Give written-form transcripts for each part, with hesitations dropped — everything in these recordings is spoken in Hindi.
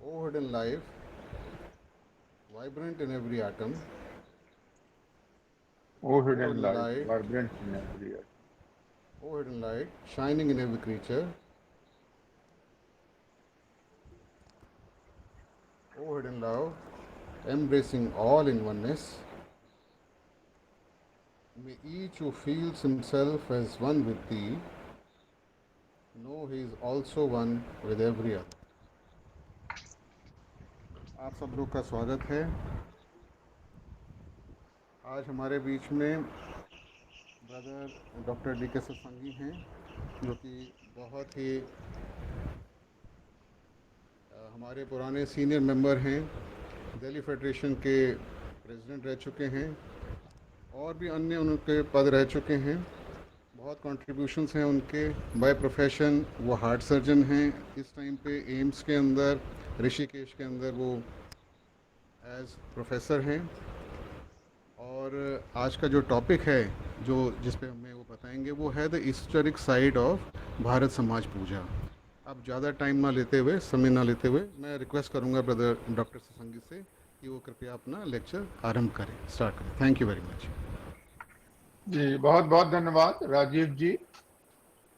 O hidden life, vibrant in every atom. O O hidden hidden light, light, vibrant in every earth. O hidden light, shining in every creature. O hidden love, embracing all in oneness. May each who feels himself as one with thee know he is also one with every other. आप सब लोग का स्वागत है। आज हमारे बीच में ब्रदर डॉक्टर डी के सत्संगी हैं, जो कि बहुत ही हमारे पुराने सीनियर मेंबर हैं, दिल्ली फेडरेशन के प्रेसिडेंट रह चुके हैं और भी अन्य उनके पद रह चुके हैं। बहुत कंट्रीब्यूशंस हैं उनके। बाय प्रोफेशन वो हार्ट सर्जन हैं। इस टाइम पे एम्स के अंदर, ऋषिकेश के अंदर वो एज प्रोफेसर हैं। और आज का जो टॉपिक है, जो जिस पे हमें वो बताएंगे, वो है the historic side of Bharat समाज पूजा। अब ज़्यादा टाइम ना लेते हुए, समय ना लेते हुए, मैं रिक्वेस्ट करूँगा ब्रदर डॉक्टर सत्संगी से कि वो कृपया अपना लेक्चर आरंभ करें, स्टार्ट करें। Thank you very much. जी, बहुत बहुत धन्यवाद राजीव जी,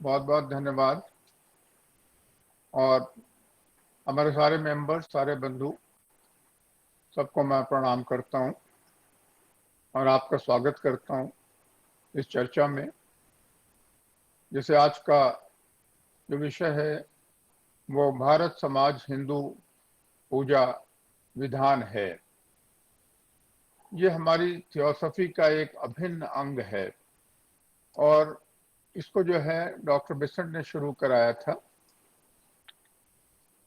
बहुत बहुत धन्यवाद। और हमारे सारे मेंबर्स, सारे बंधु, सबको मैं प्रणाम करता हूं और आपका स्वागत करता हूं इस चर्चा में। जैसे आज का जो विषय है वो भारत समाज हिंदू पूजा विधान है। ये हमारी थियोसॉफी का एक अभिन्न अंग है और इसको जो है डॉक्टर बिसेंट ने शुरू कराया था।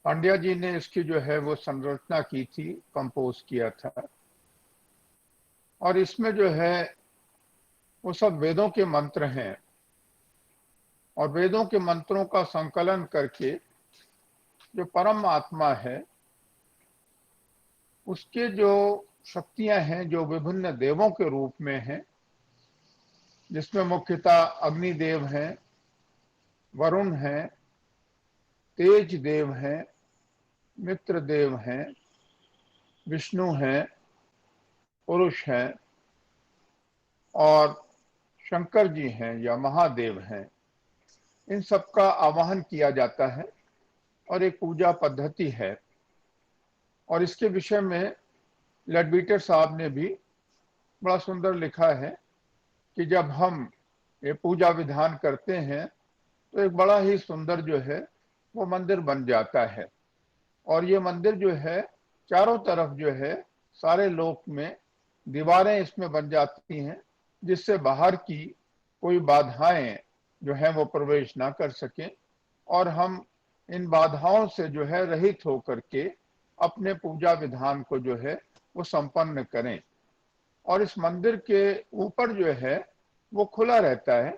पांड्या जी ने इसकी जो है वो संरचना की थी, कंपोज किया था। और इसमें जो है वो सब वेदों के मंत्र हैं और वेदों के मंत्रों का संकलन करके जो परम आत्मा है उसके जो शक्तियां हैं, जो विभिन्न देवों के रूप में हैं, जिसमें मुख्यतः अग्निदेव हैं, वरुण हैं, तेज देव हैं, मित्र देव हैं, विष्णु हैं, पुरुष हैं और शंकर जी हैं या महादेव हैं। इन सब का आवाहन किया जाता है और एक पूजा पद्धति है। और इसके विषय में लेडबीटर साहब ने भी बड़ा सुंदर लिखा है कि जब हम ये पूजा विधान करते हैं तो एक बड़ा ही सुंदर जो है वो मंदिर बन जाता है। और ये मंदिर जो है चारों तरफ जो है सारे लोक में दीवारें इसमें बन जाती हैं, जिससे बाहर की कोई बाधाएं जो है वो प्रवेश ना कर सकें और हम इन बाधाओं से जो है रहित होकर के अपने पूजा विधान को जो है वो संपन्न करें। और इस मंदिर के ऊपर जो है वो खुला रहता है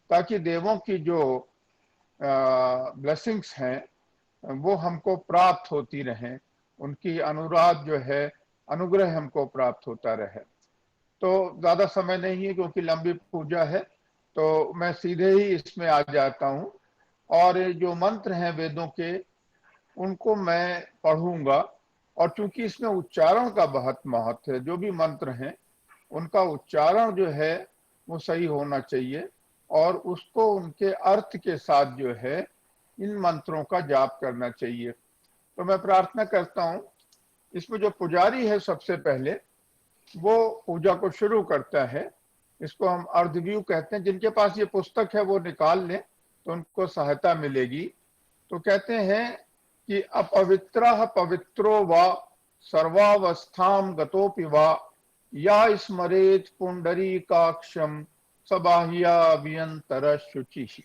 ताकि देवों की जो ब्लेसिंग्स हैं वो हमको प्राप्त होती रहें, उनकी अनुराग जो है, अनुग्रह हमको प्राप्त होता रहे। तो ज्यादा समय नहीं है क्योंकि लंबी पूजा है, तो मैं सीधे ही इसमें आ जाता हूँ। और जो मंत्र हैं वेदों के उनको मैं पढ़ूंगा। और चूंकि इसमें उच्चारण का बहुत महत्व है, जो भी मंत्र हैं उनका उच्चारण जो है वो सही होना चाहिए और उसको उनके अर्थ के साथ जो है इन मंत्रों का जाप करना चाहिए। तो मैं प्रार्थना करता हूँ। इसमें जो पुजारी है सबसे पहले वो पूजा को शुरू करता है। इसको हम अर्धव्यू कहते हैं। जिनके पास ये पुस्तक है वो निकाल लें तो उनको सहायता मिलेगी। तो कहते हैं कि अपवित्रः पवित्रो वा सर्वावस्थां गतोपि वा या स्मरेत पुंडरीकाक्षम सबाह्याभ्यंतर शुचि।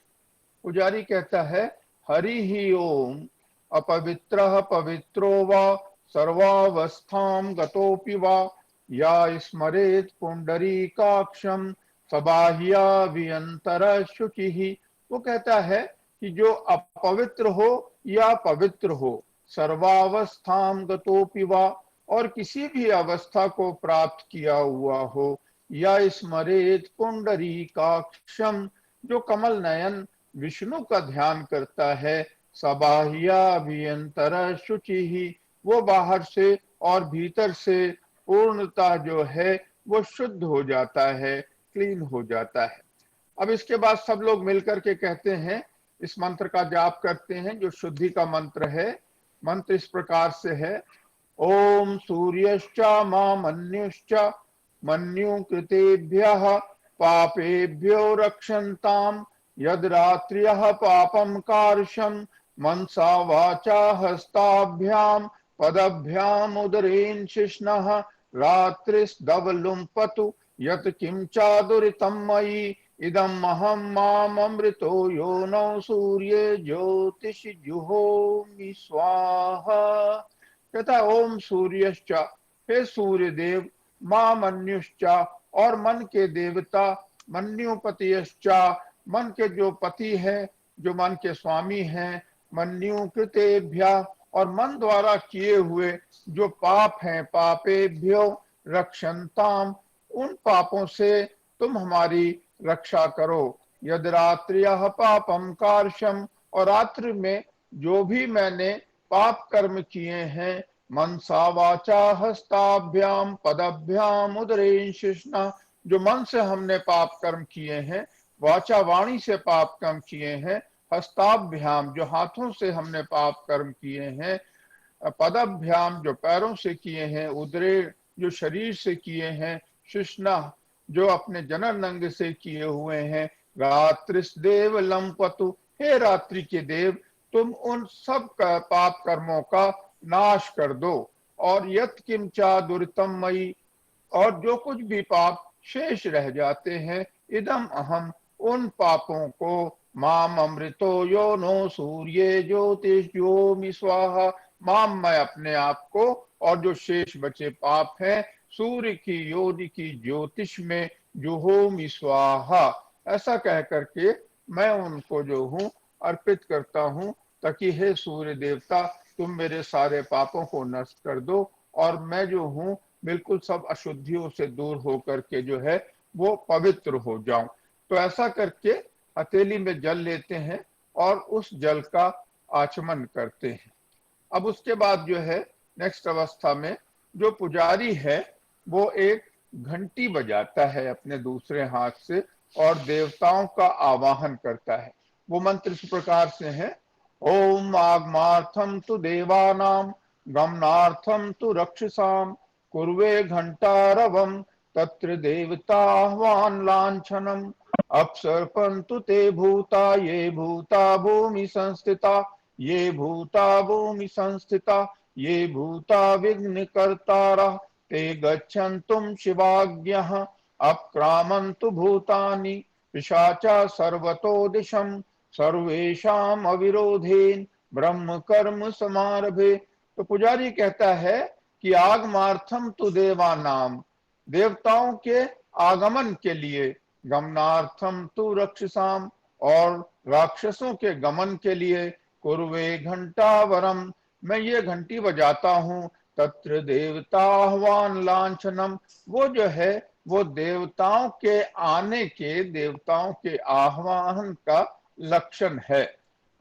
पुजारी कहता है हरि ही ओम अपवित्रः पवित्रो वा सर्वावस्थां गतोपि वा या स्मरेत पुंडरीकाक्षम सबाह्याभ्यंतर शुचि। वो कहता है कि जो अपवित्र हो या पवित्र हो, सर्वावस्थां गतोपि वा, और किसी भी अवस्था को प्राप्त किया हुआ हो, या स्मरेत पुंडरीकाक्षम, जो कमल नयन विष्णु का ध्यान करता है, सबाह्याभ्यंतर शुचि ही, वो बाहर से और भीतर से पूर्णतः जो है वो शुद्ध हो जाता है, क्लीन हो जाता है। अब इसके बाद सब लोग मिलकर के कहते हैं, इस मंत्र का जाप करते हैं जो शुद्धि का मंत्र है। मंत्र इस प्रकार से है, ओम सूर्यश्च मामन्युश्च मन्यु कृतेभ्यः पापेभ्यो रक्षन्ताम् यद रात्र्यः पापं कार्षं मनसा वाचा हस्ताभ्याम पदभ्याम उदरेन शिष्णः रात्रिस्दवलुम्पतु यत किं चादुरितं मयि इदम अहम माम अमृतो यो नौ सूर्य ज्योतिष जुहोमि स्वाहा। कहता ओम सूर्यश्च, हे सूर्य देव, मां मन्युश्च, और मन के देवता, मन्युपतियश्च, मन के जो पति है, जो मन के स्वामी हैं, मन्यु कृतेभ्य, और मन द्वारा किए हुए जो पाप हैं, पापेभ्यो रक्षन्ताम, उन पापों से तुम हमारी रक्षा करो। यद रात्र्यः पापम कार्षम, और रात्रि में जो भी मैंने पाप कर्म किए हैं, मनसा वाचा हस्ताभ्याम पदभ्याम उदरेन शिष्णा, जो मन से हमने पाप कर्म किए हैं, वाचा वाणी से पाप कर्म किए हैं, हस्ताभ्याम जो हाथों से हमने पाप कर्म किए हैं, पदभ्याम जो पैरों से किए हैं, उदरे जो शरीर से किए हैं, शिष्णा जो अपने जनन अंग से किए हुए हैं, रात्रिस्देव लंपतु, हे रात्रि के देव, तुम उन सब का पाप कर्मों का नाश कर दो। और यत किंचा दुरितम मई, और जो कुछ भी पाप शेष रह जाते हैं, इदम अहम, उन पापों को, माम अमृतो यो नो सूर्य ज्योतिषोमि स्वाहा, माम मैं अपने आप को, और जो शेष बचे पाप हैं, सूर्य की योनि की ज्योतिष में जुहोमि स्वाहा, ऐसा कह करके मैं उनको जो हूँ अर्पित करता हूँ, ताकि हे सूर्य देवता तुम मेरे सारे पापों को नष्ट कर दो, और मैं जो हूँ बिल्कुल सब अशुद्धियों से दूर होकर के जो है वो पवित्र हो जाऊं। तो ऐसा करके हथेली में जल लेते हैं और उस जल का आचमन करते हैं। अब उसके बाद जो है नेक्स्ट अवस्था में जो पुजारी है वो एक घंटी बजाता है अपने दूसरे हाथ से और देवताओं का आवाहन करता है। वो मंत्र इस प्रकार से है, ओम आगमार्थम तु देवानाम गमनार्थम तु रक्षसाम कुर्वे घंटारवम तत्र देवताह्वान लांछनम अपसर्पन्तु ते भूता ये भूता भूमि संस्थिता ये भूता भूमि संस्थिता ये भूता विघ्न कर्तारः ते गच्छन्तुम शिवाज्ञः अक्रामन्तु भूतानि पिशाचा सर्वतो दिशम सर्वेषाम अविरोधेन ब्रह्म कर्म समारभे। तो पुजारी कहता है कि आगमार्थम तु देवानाम, देवताओं के आगमन के लिए, गमनार्थम तु रक्षसाम, और राक्षसों के गमन के लिए, कुर्वे घंटावरम, मैं ये घंटी बजाता हूँ, तत्र देवताह्वान लांछनम, वो जो है वो देवताओं के आने के, देवताओं के आह्वान का लक्षण है।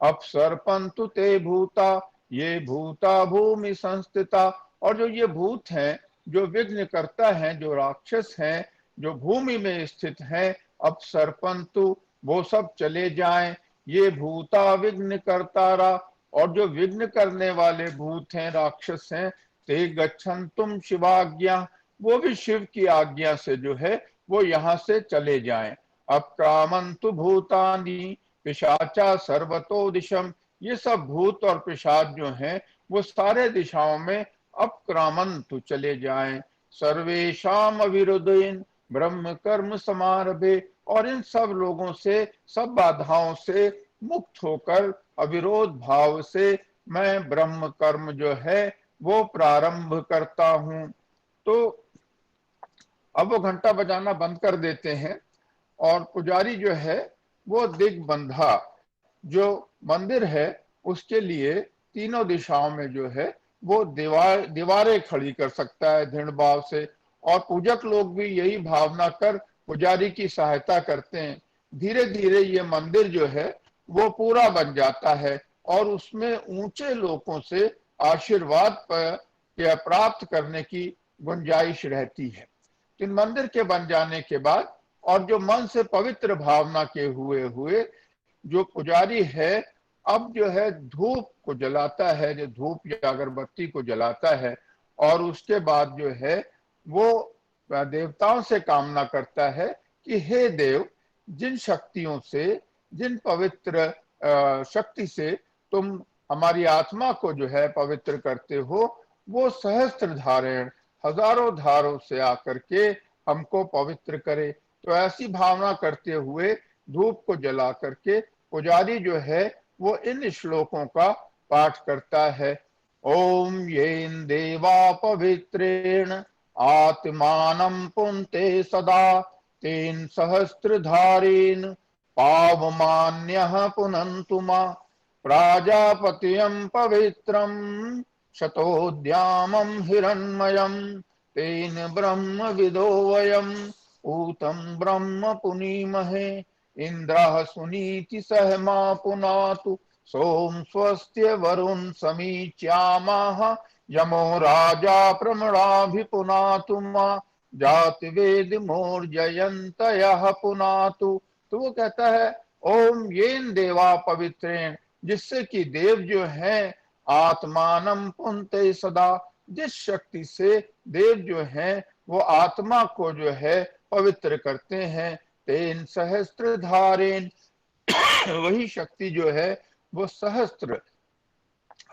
अपसर्पन्तु ते भूता ये भूता भूमि संस्थिता, और जो ये भूत हैं, जो विघ्न करता है, जो राक्षस हैं, जो भूमि में स्थित हैं, अपसर्पन्तु वो सब चले जाएं, ये भूता विघ्न कर्तारा, और जो विघ्न करने वाले भूत हैं, राक्षस हैं, ते गच्छन्तुम शिवाज्ञा, वो भी शिव की आज्ञा से जो है वो यहाँ से चले जाएं। अक्रामन्तु भूतानि पिशाचा सर्वतो दिशम, ये सब भूत और पिशाच जो हैं वो सारे दिशाओं में अक्रामन्तु चले जाएं। सर्वेषाम अविरुद्धेन ब्रह्म कर्म समारभे, और इन सब लोगों से, सब बाधाओं से मुक्त होकर अविरोध भाव से मैं ब्रह्म कर्म जो है वो प्रारंभ करता हूं। तो अब वो घंटा बजाना बंद कर देते हैं और पुजारी जो है वो दिग्बंधा, जो मंदिर है उसके लिए तीनों दिशाओं में जो है वो दीवारें खड़ी कर सकता है दृढ़ भाव से, और पूजक लोग भी यही भावना कर पुजारी की सहायता करते हैं। धीरे धीरे ये मंदिर जो है वो पूरा बन जाता है और उसमें ऊंचे लोगों से आशीर्वाद पर या प्राप्त करने की गुंजाइश रहती है। इन मंदिर के बन जाने के बाद और जो मन से पवित्र भावना के हुए हुए जो पुजारी है, अब जो है धूप को जलाता है, जो धूप या अगरबत्ती को जलाता है, और उसके बाद जो है वो देवताओं से कामना करता है कि हे देव, जिन शक्तियों से, जिन पवित्र शक्ति से तुम हमारी आत्मा को जो है पवित्र करते हो, वो सहस्त्र धारण, हजारों धारों से आकर के हमको पवित्र करे। तो ऐसी भावना करते हुए धूप को जला करके पुजारी जो है वो इन श्लोकों का पाठ करता है। ओम येन देवा पवित्रेण आत्मानं पुंते सदा तेन सहस्त्रधारेण पावमान्यः पुनन्तु मा प्राजापत्यं पवित्रं शतोद्यामं हिरण्मयं तेन ब्रह्मविदो वयम् ऊतं ब्रह्म पुनीमहे इंद्रः सुनीति सहमा पुनातु सोम स्वस्त्य वरुण समीच्यामाह यमो राजा प्रमणाभिपुनातु मा जाति वेद मोर्जयन्तयः पुनातु। तो वो कहता है ओम येन देवा पवित्रेण, जिससे कि देव जो है आत्मानं पुंते सदा, जिस शक्ति से देव जो है वो आत्मा को जो है पवित्र करते हैं, तेन सहस्त्र धारेन, वही शक्ति जो है वो सहस्त्र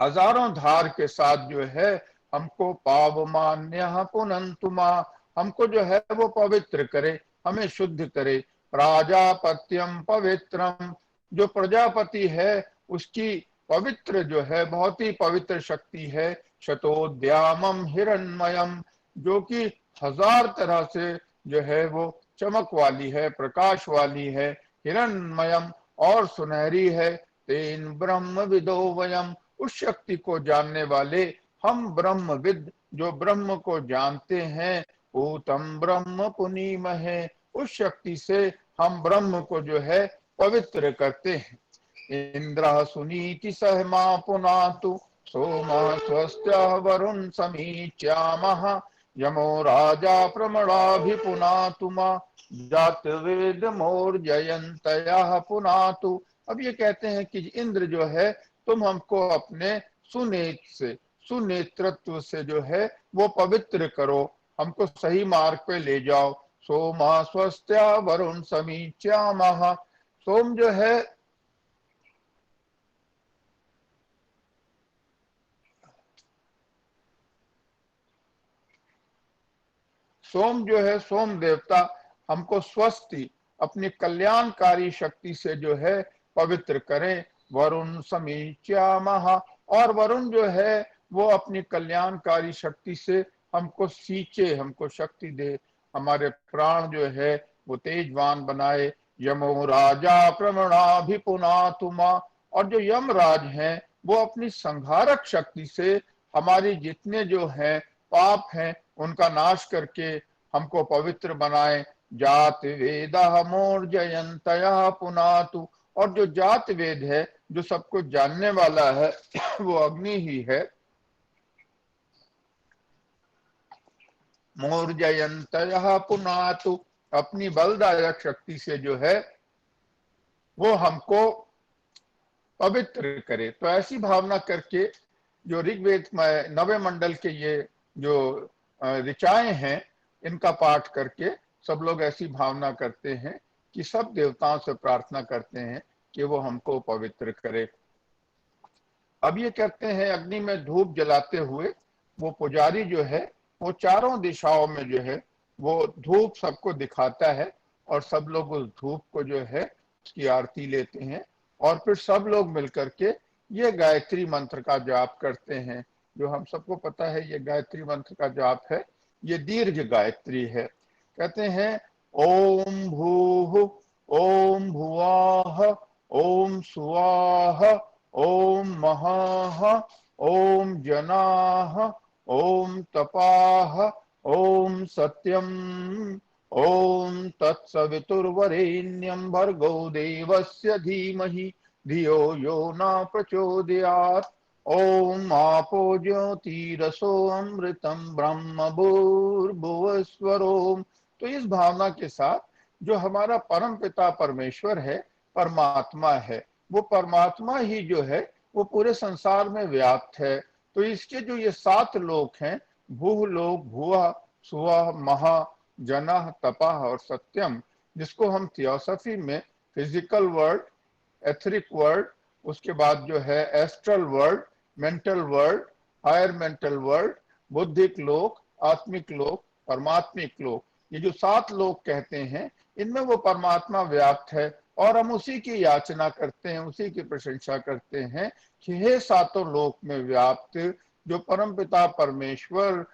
हजारों धार के साथ जो है हमको पावमान्य पुनंतुमा, हमको जो है वो पवित्र करे, हमें शुद्ध करे। प्राजापत्यम पवित्रम, जो प्रजापति है उसकी पवित्र जो है बहुत ही पवित्र शक्ति है। शतोद्यामम हिरण्मयम, जो कि हजार तरह से जो है वो चमक वाली है, प्रकाश वाली है। हिरण्मयम, और सुनहरी है। तेन ब्रह्म विदो वयम, उस शक्ति को जानने वाले हम ब्रह्मविद, जो ब्रह्म को जानते हैं। ऊतम ब्रह्म पुनीमहे, उस शक्ति से हम ब्रह्म को जो है पवित्र करते हैं। इंद्र सुनीति सहमा पुनातु सोम स्वस्त्य वरुण समीच्यामः यमो राजा प्रमणाभिपुनातु मा जात वेद मोर जयंतयः पुनातु। अब ये कहते हैं कि इंद्र जो है तुम हमको अपने सुनेतृत्व से जो है वो पवित्र करो, हमको सही मार्ग पे ले जाओ। सोमा स्वस्त्या वरुण समीच्यामः, सोम जो है सोम देवता हमको स्वस्ति, अपनी कल्याणकारी शक्ति से जो है पवित्र करें। वरुण समीच्यामः, और वरुण जो है वो अपनी कल्याणकारी शक्ति से हमको सींचे, हमको शक्ति दे, हमारे प्राण जो है वो तेजवान बनाए। यमो राजा प्रमणाभिपुनातु मा, और जो यमराज हैं वो अपनी संहारक शक्ति से हमारी जितने जो हैं पाप हैं उनका नाश करके हमको पवित्र बनाए। जात वेद मोर्जयंतयः पुनातु, और जो जात वेद है, जो सबको जानने वाला है, वो अग्नि ही है। मोर्जयंतयः पुनातु, अपनी बलदायक शक्ति से जो है वो हमको पवित्र करे। तो ऐसी भावना करके जो ऋग्वेद में 9वें मंडल के ये जो ऋचाएं हैं इनका पाठ करके सब लोग ऐसी भावना करते हैं कि सब देवताओं से प्रार्थना करते हैं कि वो हमको पवित्र करे। अब ये कहते हैं अग्नि में धूप जलाते हुए वो पुजारी जो है वो चारों दिशाओं में जो है वो धूप सबको दिखाता है, और सब लोग उस धूप को जो है उसकी आरती लेते हैं, और फिर सब लोग मिलकर के ये गायत्री मंत्र का जाप करते हैं। जो हम सबको पता है ये गायत्री मंत्र का जाप है, ये दीर्घ गायत्री है। कहते हैं ओम भूः ओम भुवाः ओम सुवाः ओम महाः ओम जनाः ओम तपाः ओम सत्यम ओम तत्सवितुर्वरेण्यं भर्गो देवस्य धीमहि धियो यो न प्रचोदयात् ओम आपो ज्योतिरसो अमृतम ब्रह्म भूर्भुवस्वरोम। तो इस भावना के साथ जो हमारा परम पिता परमेश्वर है, परमात्मा है, वो परमात्मा ही जो है वो पूरे संसार में व्याप्त है। तो इसके जो ये 7 लोक हैं, भूह लोक, भुआ, सुआ, महा, जना, तपा और सत्यम, जिसको हम थियोसॉफी में फिजिकल वर्ल्ड, एथरिक वर्ल्ड, उसके बाद जो है astral world, mental world, higher mental world, बुद्धिक लोक, आत्मिक लोक, परमात्मिक लोक, ये जो 7 लोक कहते हैं, इनमें वो परमात्मा व्याप्त है। और हम उसी की याचना करते हैं, उसी की प्रशंसा करते हैं कि हे 7 लोक में व्याप्त जो परमपिता परमेश्वर,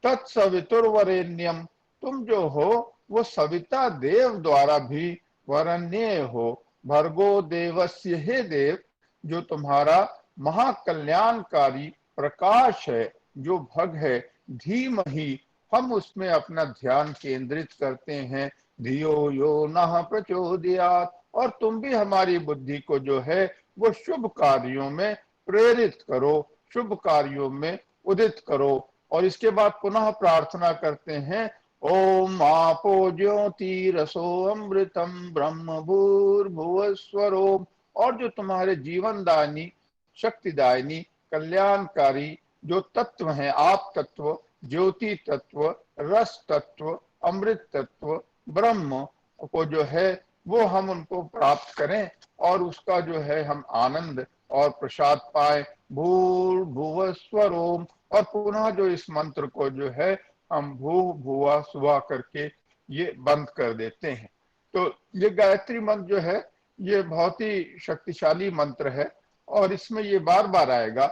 तत्सवितुर्वरेण्यम, तुम जो हो वो सविता देव द्वारा भी वरण्य हो। भर्गो देवस्य, हे देव, जो तुम्हारा महाकल्याणकारी प्रकाश है, जो भग है, धीमहि, हम उसमें अपना ध्यान केंद्रित करते हैं। धियो यो नः प्रचोदयात्, और तुम भी हमारी बुद्धि को जो है वो शुभ कार्यों में प्रेरित करो, शुभ कार्यों में उदित करो। और इसके बाद पुनः प्रार्थना करते हैं, ओम आपो ज्योतिरसो अमृतम ब्रह्म भूर्भुवस्वरोम। और जो तुम्हारे जीवनदायिनी, शक्तिदायिनी, कल्याणकारी जो तत्व हैं, आप तत्व, ज्योति तत्व, रस तत्व, अमृत तत्व, ब्रह्म को जो है वो हम उनको प्राप्त करें और उसका जो है हम आनंद और प्रसाद पाए। भूर्भुवस्वरोम। और पुनः जो इस मंत्र को जो है हम भू भुआ सुआ करके ये बंद कर देते हैं। तो ये गायत्री मंत्र जो है ये बहुत ही शक्तिशाली मंत्र है और इसमें ये बार बार आएगा,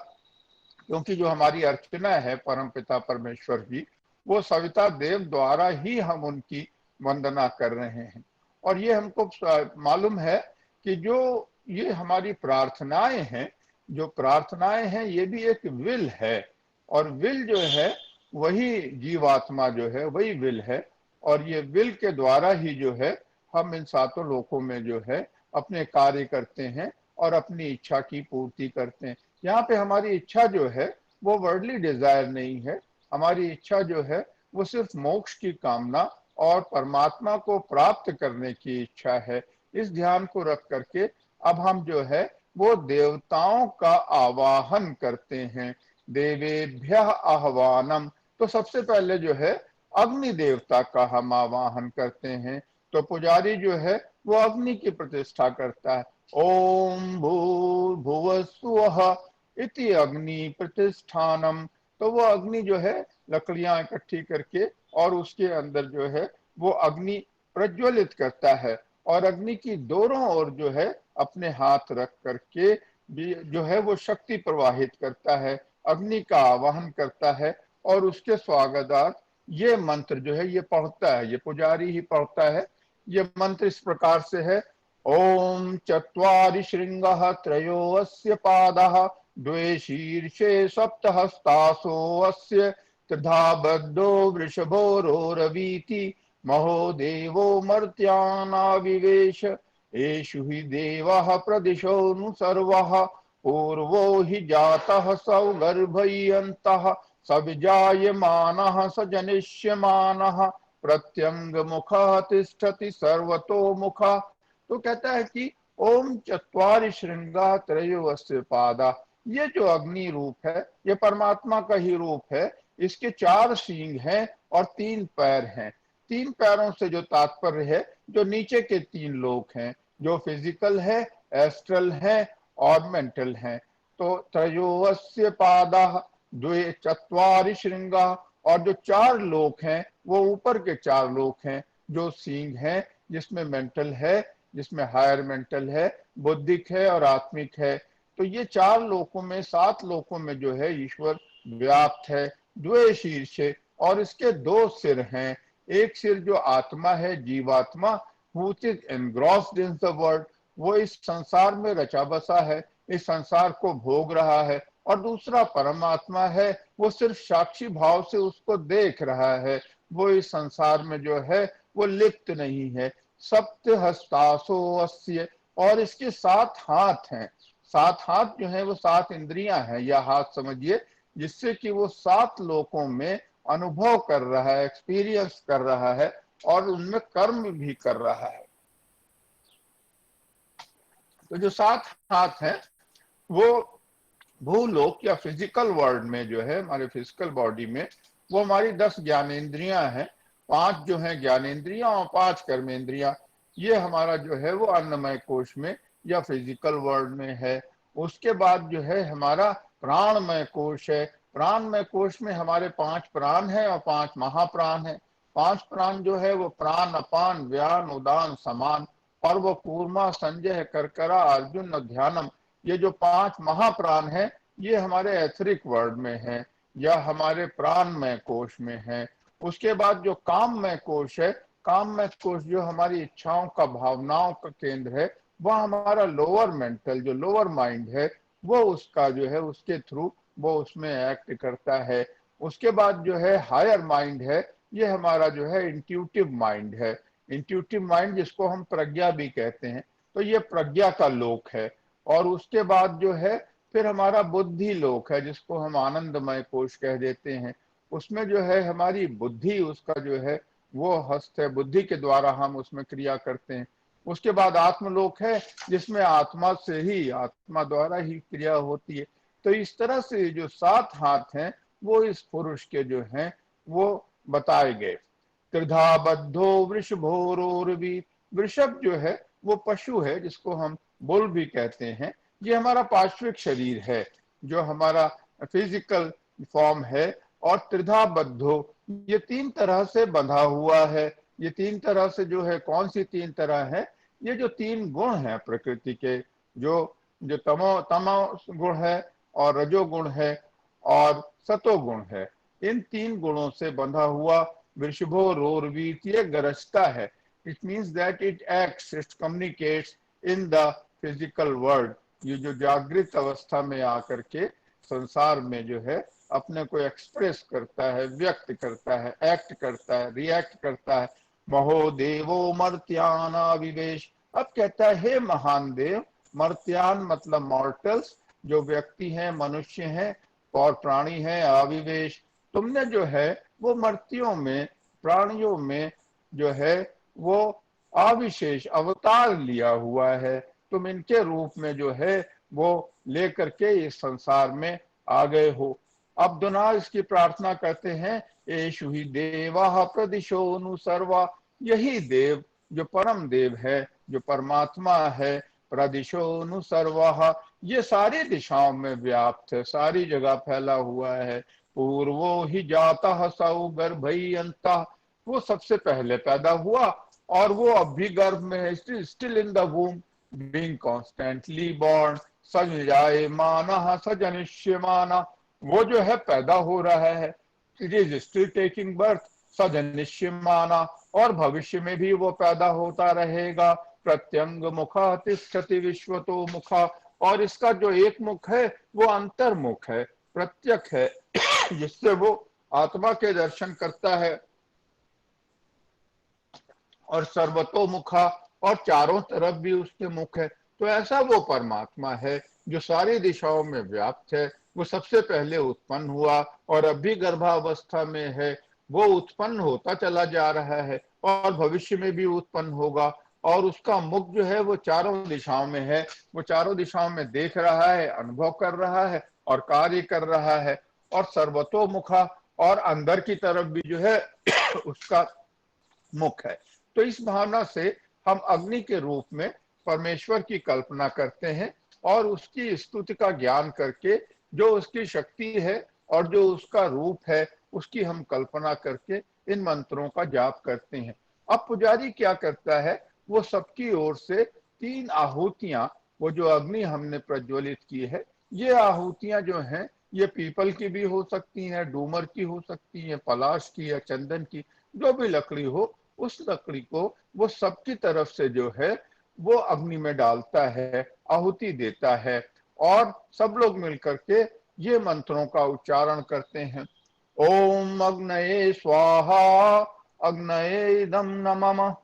क्योंकि जो हमारी अर्चना है परम पिता परमेश्वर की, वो सविता देव द्वारा ही हम उनकी वंदना कर रहे हैं। और ये हमको मालूम है कि जो ये हमारी प्रार्थनाएं हैं, जो प्रार्थनाएं हैं ये भी एक विल है, और विल जो है वही जीवात्मा जो है वही विल है। और ये विल के द्वारा ही जो है हम इन 7 लोकों में जो है अपने कार्य करते हैं और अपनी इच्छा की पूर्ति करते हैं। यहाँ पे हमारी इच्छा जो है वो वर्ल्डली डिजायर नहीं है, हमारी इच्छा जो है वो सिर्फ मोक्ष की कामना और परमात्मा को प्राप्त करने की इच्छा है। इस ध्यान को रख करके अब हम जो है वो देवताओं का आवाहन करते हैं। देवेभ्य आह्वानम, तो सबसे पहले जो है अग्नि देवता का हम आवाहन करते हैं। तो पुजारी जो है वो अग्नि की प्रतिष्ठा करता है। ओम भूर्भुवस्सुवः इति अग्नि प्रतिष्ठानम। तो वो अग्नि जो है लकड़ियां इकट्ठी करके और उसके अंदर जो है वो अग्नि प्रज्वलित करता है और अग्नि की दोनों ओर जो है अपने हाथ रख करके भी जो है वो शक्ति प्रवाहित करता है, अग्नि का आवाहन करता है और उसके स्वागतार्थ ये मंत्र जो है ये पढ़ता है, ये पुजारी ही पढ़ता है। ये मंत्र इस प्रकार से है, ओम चत्वारि श्रृंगः त्रयो अस्य पादः द्वे शीर्षे सप्त हस्तासो अस्य त्रिधा बद्धो वृषभोरोरवीति महो देवो मर्त्यानाविवेश एषु हि देवः प्रदिशोऽनु सर्वः पूर्वो हि जातः सौगर्भयन्तः सविजायमानः स जनिष्यमानः प्रत्यंगमुखः तिष्ठति सर्वतोमुखः। तो कहता है कि ओम चत्वारि श्रृंगा त्रयोऽस्य पादा, ये जो अग्नि रूप है ये परमात्मा का ही रूप है। इसके 4 सींग हैं और 3 पैर हैं। 3 पैरों से जो तात्पर्य है जो नीचे के 3 लोक हैं, जो फिजिकल है, एस्ट्रल है और मेंटल है। तो त्रयोऽस्य पादा द्वे चत्वारि श्रृंगा, और जो 4 लोक हैं वो ऊपर के 4 लोक हैं जो सींग हैं, जिसमें मेंटल है, जिसमें हायर मेंटल है, बुद्धिक है और आत्मिक है। तो ये 4 लोकों में 7 लोकों में जो है ईश्वर व्याप्त है। द्वे शीर्षे, और इसके 2 सिर हैं। एक सिर जो आत्मा है, जीवात्मा, which is engrossed in the world, वो इस संसार में रचा बसा है, इस संसार को भोग रहा है। और दूसरा परमात्मा है, वो सिर्फ साक्षी भाव से उसको देख रहा है, वो इस संसार में जो है वो लिप्त नहीं है। सप्त हस्तासो अस्य, और इसके 7 हाथ हैं। सात हाथ जो है वो सात इंद्रियां हैं, या हाथ समझिए, जिससे कि वो सात लोकों में अनुभव कर रहा है, एक्सपीरियंस कर रहा है और उनमें कर्म भी कर रहा है। तो जो सात हाथ है वो भूलोक या फिजिकल वर्ल्ड में जो है, हमारे फिजिकल बॉडी में, वो हमारी 10 ज्ञानेंद्रियां हैं। 5 जो है ज्ञानेंद्रियां और 5 कर्मेंद्रियां। ये हमारा जो है वो अन्नमय कोश में या फिजिकल वर्ल्ड में है। उसके बाद जो है हमारा प्राणमय कोश है। प्राणमय कोश में हमारे 5 प्राण है और 5 महाप्राण है। 5 प्राण जो है वो प्राण, अपान, व्यान, उदान, समान, और वो कूर्मा, संजय, करकरा, अर्जुन और ध्यानम, ये जो 5 महाप्राण है, ये हमारे एथरिक वर्ल्ड में है या हमारे प्राणमय कोश में है। उसके बाद जो काममय कोश है, काममय कोश जो हमारी इच्छाओं का, भावनाओं का केंद्र है, वह हमारा लोअर मेंटल, जो लोअर माइंड है, वो उसका जो है उसके थ्रू वो उसमें एक्ट करता है। उसके बाद जो है हायर माइंड है, ये हमारा जो है इंट्यूटिव माइंड है। इंट्यूटिव माइंड जिसको हम प्रज्ञा भी कहते हैं, तो ये प्रज्ञा का लोक है। और उसके बाद जो है फिर हमारा बुद्धि लोक है, जिसको हम आनंदमय कोश कह देते हैं। उसमें जो है हमारी बुद्धि, उसका जो है वो हस्त है, बुद्धि के द्वारा हम उसमें क्रिया करते हैं। उसके बाद आत्मलोक है, जिसमें आत्मा से ही, आत्मा द्वारा ही क्रिया होती है। तो इस तरह से जो 7 हाथ हैं वो इस पुरुष के जो हैं वो बताए गए। त्रिधा बद्धो वृषभोरोर्वी, वृषभ जो है वो पशु है, जिसको हम बुल भी कहते हैं। ये हमारा पार्श्विक शरीर है, जो हमारा फिजिकल फॉर्म है। और त्रिधा बद्धो, ये 3 तरह से बंधा हुआ है। ये 3 तरह से जो है, कौन सी 3 तरह है? ये जो 3 गुण हैं प्रकृति के, जो जो तमो गुण है और रजोगुण है और सतोगुण है, इन 3 गुणों से बंधा हुआ वृषभो रोरवीत, ये गरजता है। It means that it acts, it communicates in the physical world. ये जो जागृत अवस्था में आकर के संसार में जो है अपने को एक्सप्रेस करता है, व्यक्त करता है, एक्ट करता है, रिएक्ट करता है। महोदेवो मर्त्यानाविवेश, अब कहता है हे महान देव, मर्त्यान मतलब मॉर्टल्स, जो व्यक्ति हैं, मनुष्य हैं और प्राणी हैं, आविवेश, तुमने जो है वो मर्तियों में, प्राणियों में जो है वो अविशेष अवतार लिया हुआ है। तुम इनके रूप में जो है वो लेकर के इस संसार में आ गए हो। अब दुना इसकी प्रार्थना करते हैं, एषु ही देवा प्रदिशोनु सर्वा, यही देव जो परम देव है, जो परमात्मा है, प्रदिशोनु सर्वा, ये सारी दिशाओं में व्याप्त है, सारी जगह फैला हुआ है। पूर्वो ही जाता सौ गर्भयंता, वो सबसे पहले पैदा हुआ और वो अब भी गर्भ में है, still in the womb, being constantly born. सजायमानः सजनिष्यमानः, वो जो है पैदा हो रहा है, it is still taking birth. सजनिष्यमानः, और भविष्य में भी वो पैदा होता रहेगा। प्रत्यंग मुखा तिष्ठति विश्वतो मुखा, और इसका जो एक मुख है वो अंतर्मुख है, प्रत्यक्ष है, जिससे वो आत्मा के दर्शन करता है। और सर्वतोमुखा, और चारों तरफ भी उसके मुख है। तो ऐसा वो परमात्मा है जो सारी दिशाओं में व्याप्त है। वो सबसे पहले उत्पन्न हुआ और अभी गर्भावस्था में है, वो उत्पन्न होता चला जा रहा है और भविष्य में भी उत्पन्न होगा। और उसका मुख जो है वो चारों दिशाओं में है, वो चारों दिशाओं में देख रहा है, अनुभव कर रहा है और कार्य कर रहा है। और सर्वतोमुखा, और अंदर की तरफ भी जो है उसका मुख है। तो इस भावना से हम अग्नि के रूप में परमेश्वर की कल्पना करते हैं और उसकी स्तुति का ज्ञान करके, जो उसकी शक्ति है और जो उसका रूप है, उसकी हम कल्पना करके इन मंत्रों का जाप करते हैं। अब पुजारी क्या करता है, वो सबकी ओर से 3 आहुतियां, वो जो अग्नि हमने प्रज्वलित की है, ये आहुतियां जो हैं ये पीपल की भी हो सकती हैं, डूमर की हो सकती हैं, पलाश की या चंदन की, जो भी लकड़ी हो, उस लकड़ी को वो सबकी तरफ से जो है वो अग्नि में डालता है, आहुति देता है। और सब लोग मिलकर के ये मंत्रों का उच्चारण करते हैं। ओम अग्नये स्वाहा अग्नये इदं नमः।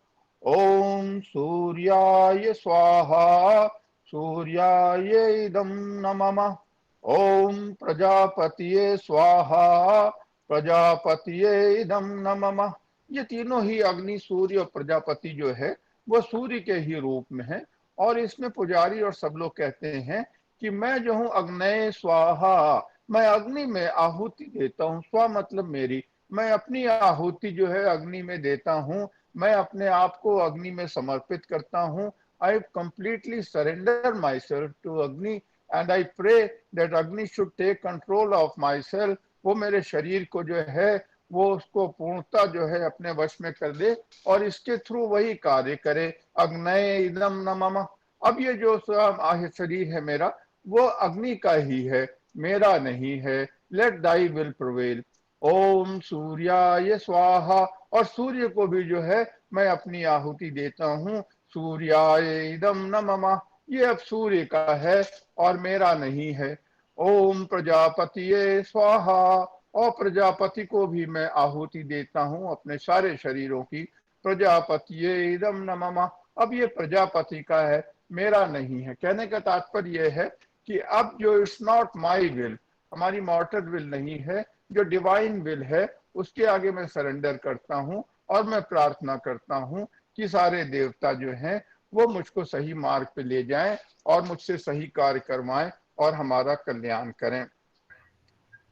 ओम सूर्याय स्वाहा सूर्याय इदं नमः। ओम प्रजापतिये स्वाहा, प्रजापतिये इदं नमः। ये तीनों ही अग्नि, सूर्य और प्रजापति जो है वो सूर्य के ही रूप में है। और इसमें पुजारी और सब लोग कहते हैं कि मैं जो हूँ अग्नये स्वाहा, मैं अग्नि में आहुति देता हूँ। स्वा मतलब मेरी, मैं अपनी आहुति जो है अग्नि में देता हूँ, मैं अपने आप को अग्नि में समर्पित करता हूँ। I completely surrender myself to Agni and I pray that Agni should take control of myself. वो मेरे शरीर को जो है वो उसको पूर्णता जो है अपने वश में कर दे और इसके थ्रू वही कार्य करे। अग्नये इदं नमः। अब ये जो शरीर है मेरा वो अग्नि का ही है, मेरा नहीं है। Let thy will prevail. ओम सूर्याय स्वाहा। और सूर्य को भी जो है मैं अपनी आहुति देता हूँ। सूर्याय इदं नमः। ये अब सूर्य का है और मेरा नहीं है। ओम प्रजापतिये स्वाहा। और प्रजापति को भी मैं आहुति देता हूँ अपने सारे शरीरों की। प्रजापतिये इदं नमः। अब ये प्रजापति का है, मेरा नहीं है। कहने का तात्पर्य यह है कि अब जो इट्स नॉट माई विल, हमारी मॉर्टल विल नहीं है, जो डिवाइन विल है उसके आगे मैं सरेंडर करता हूँ और मैं प्रार्थना करता हूँ कि सारे देवता जो हैं वो मुझको सही मार्ग पे ले जाएं और मुझसे सही कार्य करवाएं और हमारा कल्याण करें।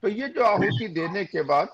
तो ये जो आहुति देने के बाद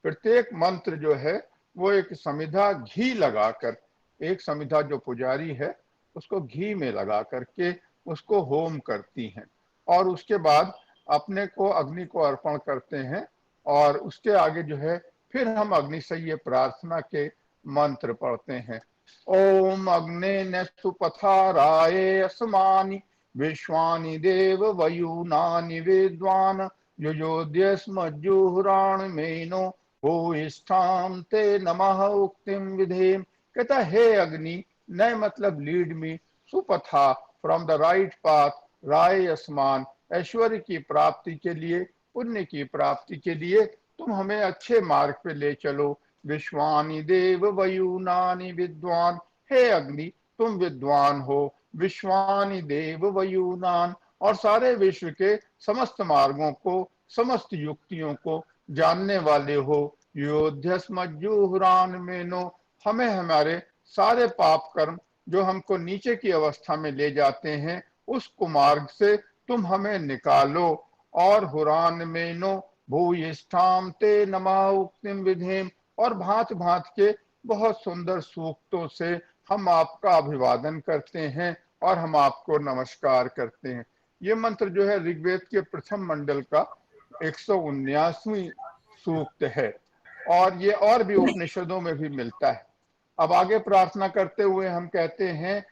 प्रत्येक मंत्र जो है वो एक समिधा घी लगाकर, एक समिधा जो पुजारी है उसको घी में लगा करके उसको होम करती हैं और उसके बाद अपने को अग्नि को अर्पण करते हैं। और उसके आगे जो है फिर हम अग्नि से ये प्रार्थना के मंत्र पढ़ते हैं। ओम अग्ने सुपथाराये अस्मानि विश्वानि देव वयूनानि विद्वान् युजोद्यस्मज्जुहुराण मेनो भूयिष्ठां ते नमः उक्तिम विधेम। कहता हे अग्नि, नय मतलब लीड मी, सुपथा फ्रॉम द राइट पाथ, राय आसमान ऐश्वर्य की प्राप्ति के लिए, पुण्य की प्राप्ति के लिए तुम हमें अच्छे मार्ग पे ले चलो। विश्वानि देव वयूनानि विद्वान। हे अग्नि तुम विद्वान हो, विश्वानि देव वयूनान और सारे विश्व के समस्त मार्गों को, समस्त युक्तियों को जानने वाले हो। योध्यस्मज्जुहुरान मेनो। हमें हमारे सारे पाप कर्म जो हमको नीचे की अवस्था में ले जाते हैं उस कुमार्ग से तुम हमें निकालो। और हुरान मेनो भूयिष्ठाम ते नमः उक्तिम विधेम। और भांत भांत के बहुत सुंदर सूक्तों से हम आपका अभिवादन करते हैं और हम आपको नमस्कार करते हैं। ये मंत्र जो है ऋग्वेद के प्रथम मंडल का 119वीं सूक्त है और ये और भी उपनिषदों में भी मिलता है। अब आगे प्रार्थना करते हुए हम कहते हैं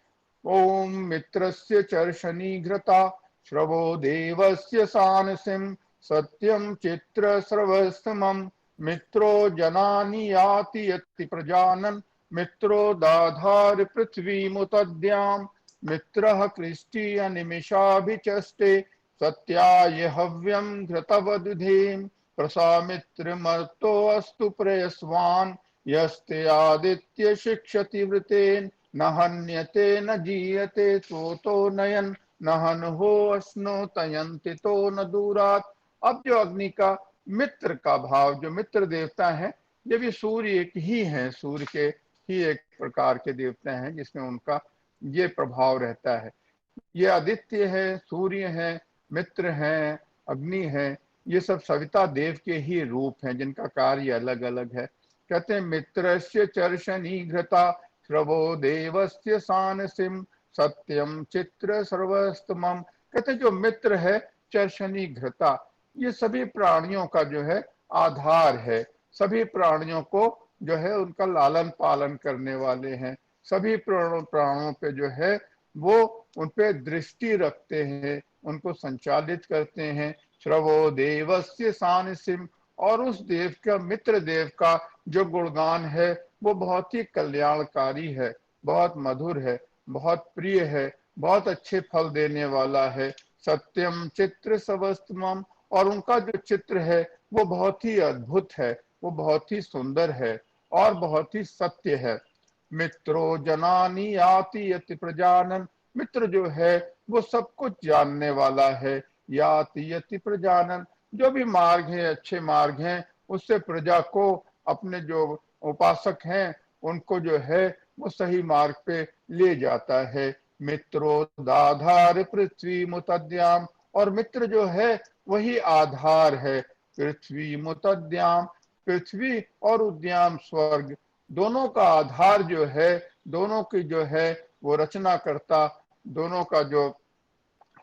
ओम मित्रस्य चर्षणी घृता श्रवो देवस्य सानसिं सत्यम चित्र स्रवस्तमं मित्रो जनानि याति यति प्रजानन मित्रो दाधार पृथ्वी मुतद्याम मित्रः कृष्टिय निमिषाभिचष्टे सत्याय हव्यम घृतवदुधेम प्रसामित्रमर्तो अस्तु प्रयस्वान् यस्ते आदित्य शिक्षति वृतेन न हन्यते न जीयते सोतो नयन न हन्हो अश्नो तयन्ति तो न दूरात। अब जो अग्नि का मित्र का भाव, जो मित्र देवता है ये भी सूर्य एक ही है, सूर्य के ही एक प्रकार के देवता हैं जिसमें उनका ये प्रभाव रहता है। ये आदित्य है, सूर्य है, मित्र है, अग्नि है, ये सब सविता देव के ही रूप हैं जिनका कार्य अलग अलग है। कहते हैं मित्रस्य चर्षणी घृता श्रवो देवस्य सानसिम सत्यम चित्र सर्वस्तमम। कहते हैं जो मित्र है चर्षणी घृता, ये सभी प्राणियों का जो है आधार है, सभी प्राणियों को जो है उनका लालन पालन करने वाले हैं, सभी प्राणों पे जो है वो उन पे दृष्टि रखते हैं, उनको संचालित करते हैं। श्रवो देवस्य सानसिम। और उस देव का, मित्र देव का जो गुणगान है वो बहुत ही कल्याणकारी है, बहुत मधुर है, बहुत प्रिय है, बहुत अच्छे फल देने वाला है। सत्यम चित्र सवस्तमम। और उनका जो चित्र है वो बहुत ही अद्भुत है, वो बहुत ही सुंदर है और बहुत ही सत्य है। मित्रो जनानि याति यति प्रजानन। मित्र जो है वो सब कुछ जानने वाला है। याति यति प्रजानन, जो भी मार्ग है, अच्छे मार्ग हैं, उससे प्रजा को, अपने जो उपासक हैं उनको जो है वो सही मार्ग पे ले जाता है। मित्रो दाधार पृथ्वी मुतद्याम, और मित्र जो है वही आधार है। पृथ्वी मुतद्याम, पृथ्वी और उद्याम स्वर्ग, दोनों का आधार जो है, दोनों की जो है वो रचना करता, दोनों का जो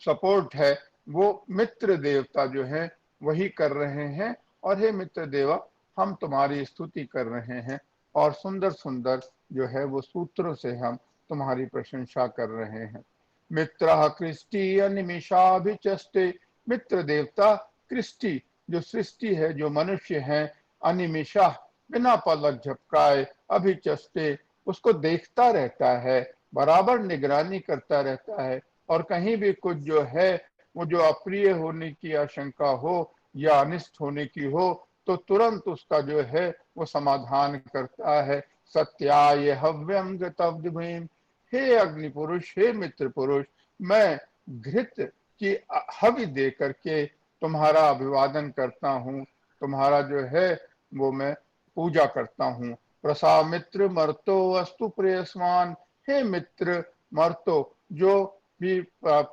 सपोर्ट है वो मित्र देवता जो है वही कर रहे हैं। और हे मित्र देवा, हम तुम्हारी स्तुति कर रहे हैं और सुंदर सुंदर जो है वो सूत्रों से हम तुम्हारी प्रशंसा कर रहे हैं। मित्र कृष्टि अनिमिषाभिचष्टे, मित्र देवता कृष्टि, जो सृष्टि है, जो मनुष्य है, अनिमिषा, बिना पलक झपकाए, अभिचष्टे, उसको देखता रहता है, बराबर निगरानी करता रहता है, और कहीं भी कुछ जो है वो जो अप्रिय होने की आशंका हो या अनिष्ट होने की हो तो तुरंत उसका जो है वो समाधान करता है। सत्याय हव्यम गतव्यम, हे अग्नि पुरुष, हे मित्र पुरुष, मैं घृत की हवि दे करके तुम्हारा अभिवादन करता हूँ, तुम्हारा जो है वो मैं पूजा करता हूँ। प्रसा मित्र मर्तो अस्तु प्रेयस्मान, हे मित्र मर्तो, जो भी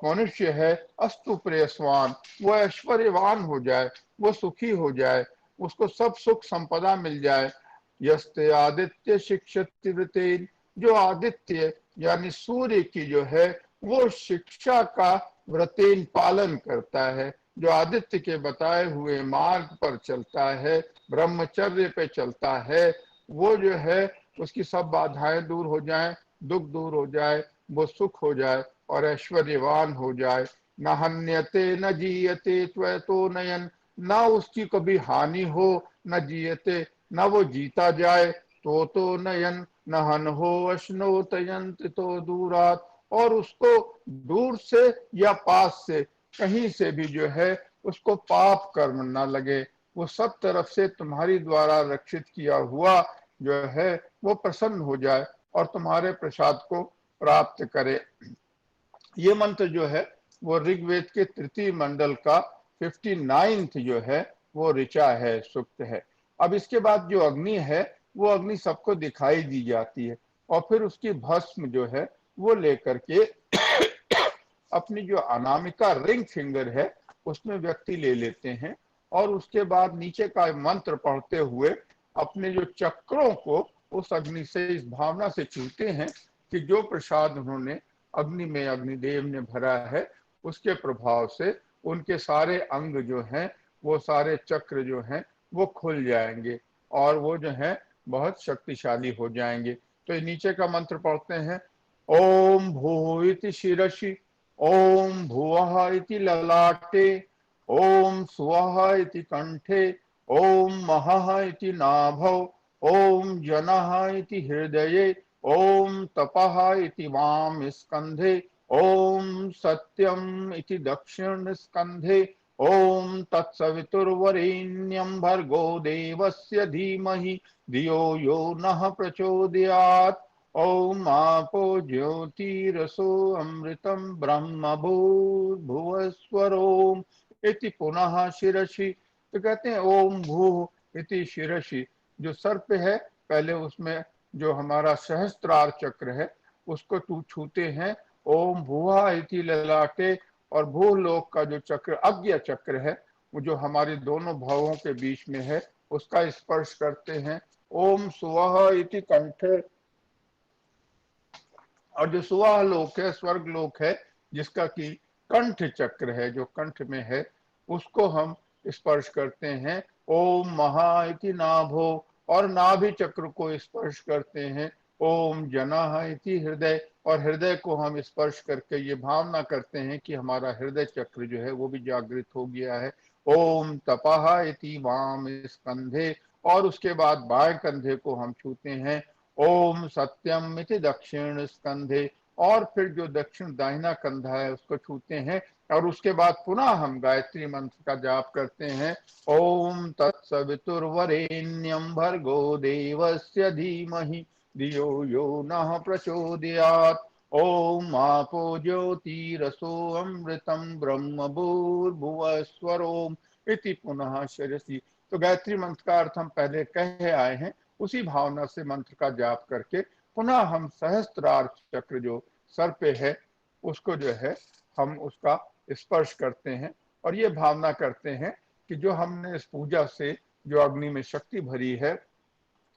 मनुष्य है, अस्तु प्रेयस्वान, वो ऐश्वर्यवान हो जाए, वो सुखी हो जाए, उसको सब सुख संपदा मिल जाए। यस्ते आदित्य शिक्षति वृतेन, जो आदित्य यानी सूर्य की जो है वो शिक्षा का व्रतेन पालन करता है, जो आदित्य के बताए हुए मार्ग पर चलता है, ब्रह्मचर्य पे चलता है, वो जो है उसकी सब बाधाएं दूर हो जाएं, दुख दूर हो जाए, वो सुख हो जाए और ऐश्वर्यवान हो जाए। न हन्यते न जीयते त्वतो नयन, न उसकी कभी हानि हो, न जीयते, न वो जीता जाए, तो नयन, न हन हो अश्नो तयंत तो दूरात, और उसको दूर से या पास से कहीं से भी जो है उसको पाप कर्म न लगे, वो सब तरफ से तुम्हारी द्वारा रक्षित किया हुआ जो है वो प्रसन्न हो जाए और तुम्हारे प्रसाद को प्राप्त करे। ये मंत्र जो है वो ऋग्वेद के तृतीय मंडल का 59th जो है वो ऋचा है, सूक्त है। अब इसके बाद जो अग्नि है वो अग्नि सबको दिखाई दी जाती है, और फिर उसकी भस्म जो है वो लेकर के अपनी जो अनामिका रिंग फिंगर है उसमें व्यक्ति ले लेते हैं, और उसके बाद नीचे का मंत्र पढ़ते हुए अपने जो चक्रों को उस अग्नि से इस भावना से छूते हैं कि जो प्रसाद उन्होंने अग्नि में, अग्निदेव ने भरा है, उसके प्रभाव से उनके सारे अंग जो हैं, वो सारे चक्र जो हैं वो खुल जाएंगे और वो जो है बहुत शक्तिशाली हो जाएंगे। तो नीचे का मंत्र पढ़ते हैं। ओम भू इति शिरसि, ओम भुवः इति ललाटे, ओम स्वः इति कंठे, ओम महः इति नाभौ, ओम जनः इति हृदये, ओम तपः इति वाम स्कंधे, ओम सत्यम इति दक्षिण स्कंधे, ओम तत्सवितुर्वरेण्यं भर्गो देवस्य धीमहि धियो यो नः प्रचोदयात्। ओम आपो ज्योतिरसो अमृतम ब्रह्म भूर्भुवस्वरोम इति पुनः शिरसि। तो कहते हैं ओम भू इति शिरसि, जो सर पे है पहले उसमें जो हमारा सहस्त्रार चक्र है उसको तू छूते हैं। ओम भुवा इति ललाटे, और भूलोक का जो चक्र अज्ञ चक्र है वो जो हमारे दोनों भावों के बीच में है उसका स्पर्श करते हैं। ओम सुवह इति कंठे, और जो सुवाह लोक है, स्वर्ग लोक है, जिसका कि कंठ चक्र है, जो कंठ में है, उसको हम स्पर्श करते हैं। ओम महा इति नाभो, और नाभि चक्र को स्पर्श करते हैं। ओम जनाह इति हृदय, और हृदय को हम स्पर्श करके ये भावना करते हैं कि हमारा हृदय चक्र जो है वो भी जागृत हो गया है। ओम तपह इति वाम स्कंधे, और उसके बाद बाएं कंधे को हम छूते हैं। ओम सत्यम इति दक्षिण स्कंधे, और फिर जो दक्षिण दाहिना कंधा है उसको छूते हैं, और उसके बाद पुनः हम गायत्री मंत्र का जाप करते हैं। ओम तत्सवितुर्वरेण्यं भर्गो देवस्य धीमहि धियो यो नः प्रचोदयात्। ओम आपो ज्योतिरसो अमृतम ब्रह्म भूर्भुवस्वरोम इति पुनः शरसी। तो गायत्री मंत्र का अर्थ हम पहले कहे आए हैं, उसी भावना से मंत्र का जाप करके पुनः हम सहस्त्रार चक्र जो सर पे है उसको जो है हम उसका स्पर्श करते हैं और ये भावना करते हैं कि जो हमने इस पूजा से जो अग्नि में शक्ति भरी है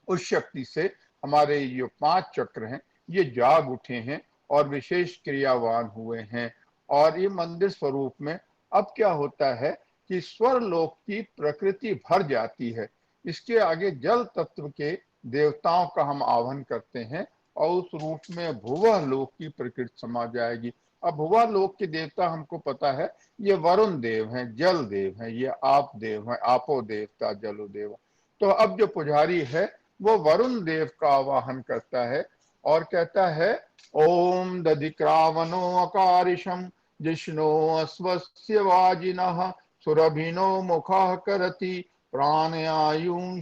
उस शक्ति से हमारे ये 5 चक्र हैं ये जाग उठे हैं और विशेष क्रियावान हुए हैं। और ये मंदिर स्वरूप में अब क्या होता है कि स्वर लोक की प्रकृति भर जाती है, इसके आगे जल तत्व के देवताओं का हम आह्वान करते हैं और उस रूप में भुवः लोक की प्रकृति समा जाएगी। अब भुवः लोक के देवता हमको पता है ये वरुण देव हैं, जल देव हैं, ये आप देव हैं, आपो देवता जलो देव। तो अब जो पुजारी है वो वरुण देव का आवाहन करता है और कहता है ओम दधिक्रावनो अकारिशम जिष्णो अस्वस्य वाजिनः सुरभिनो मुखः करति प्राणयायुंशितारिशति।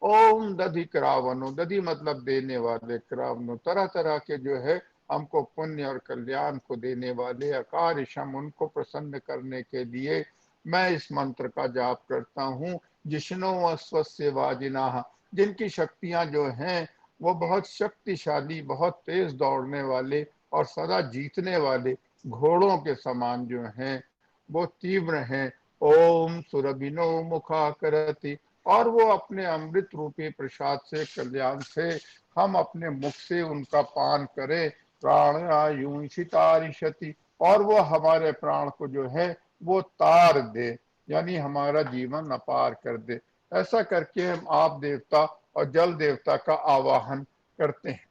ओम दधिक्रावनो, दधि मतलब देने वाले, क्रावनो तरह तरह के जो है हमको पुण्य और कल्याण को देने वाले, अकारिशम उनको प्रसन्न करने के लिए मैं इस मंत्र का जाप करता हूँ। जिष्णो अश्वस्य वाजिना, जिनकी शक्तियां जो हैं वो बहुत शक्तिशाली, बहुत तेज दौड़ने वाले और सदा जीतने वाले घोड़ों के समान जो हैं वो तीव्र हैं। ओम सुरभिनो मुखा करति, और वो अपने अमृत रूपी प्रसाद से, कल्याण से हम अपने मुख से उनका पान करें। प्राण आयुषितारिशति, और वो हमारे प्राण को जो है वो तार दे, यानी हमारा जीवन अपार कर दे। ऐसा करके हम आप देवता और जल देवता का आवाहन करते हैं।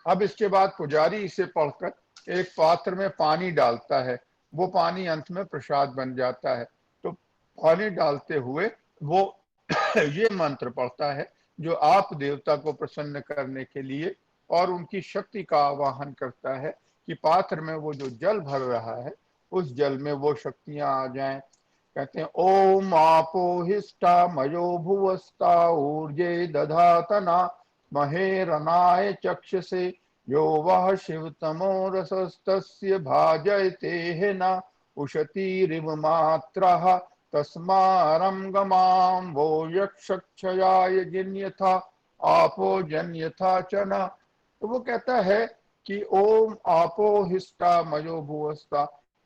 अब इसके बाद पुजारी इसे पढ़कर एक पात्र में पानी डालता है, वो पानी अंत में प्रसाद बन जाता है। तो पानी डालते हुए वो ये मंत्र पढ़ता है जो आप देवता को प्रसन्न करने के लिए और उनकी शक्ति का आवाहन करता है कि पात्र में वो जो जल भर रहा है उस जल में वो शक्तियां आ जाएं। कहते हैं ओम आपो हिष्टा मयो भुवस्ता ऊर्जे दधातना महेरनाय चक्षसे यो वह शिवतमो रसस्तस्य भाजयते न उशतीरिव मात्रः तस्मारं गमां वो यक्षक्षयाय जिन्यथा आपो जन्यथा च न। तो वो कहता है कि ओम आपो हिष्टा मयो भुवस्ता,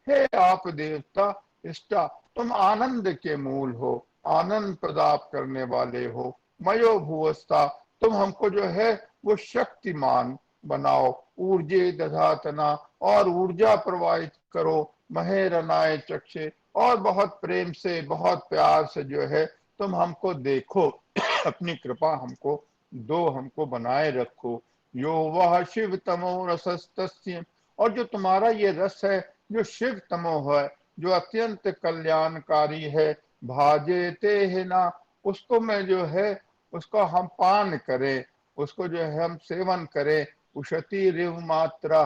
हे आप देवता हिष्टा, तुम आनंद के मूल हो, आनंद प्रदान करने वाले हो। मयो भुवस्ता, तुम हमको जो है वो शक्तिमान बनाओ। ऊर्जे दधातना, और ऊर्जा प्रवाहित करो। महेरनाय चक्षे, और बहुत प्रेम से, बहुत प्यार से जो है तुम हमको देखो, अपनी कृपा हमको दो, हमको बनाए रखो। यो वह शिव तमो रसस्तस्य, और जो तुम्हारा ये रस है जो शिव तमो है, जो अत्यंत कल्याणकारी है, भाजेते है ना, उसको मैं जो है उसको हम पान करें, उसको जो है हम सेवन करें। उशती रिव मात्रा,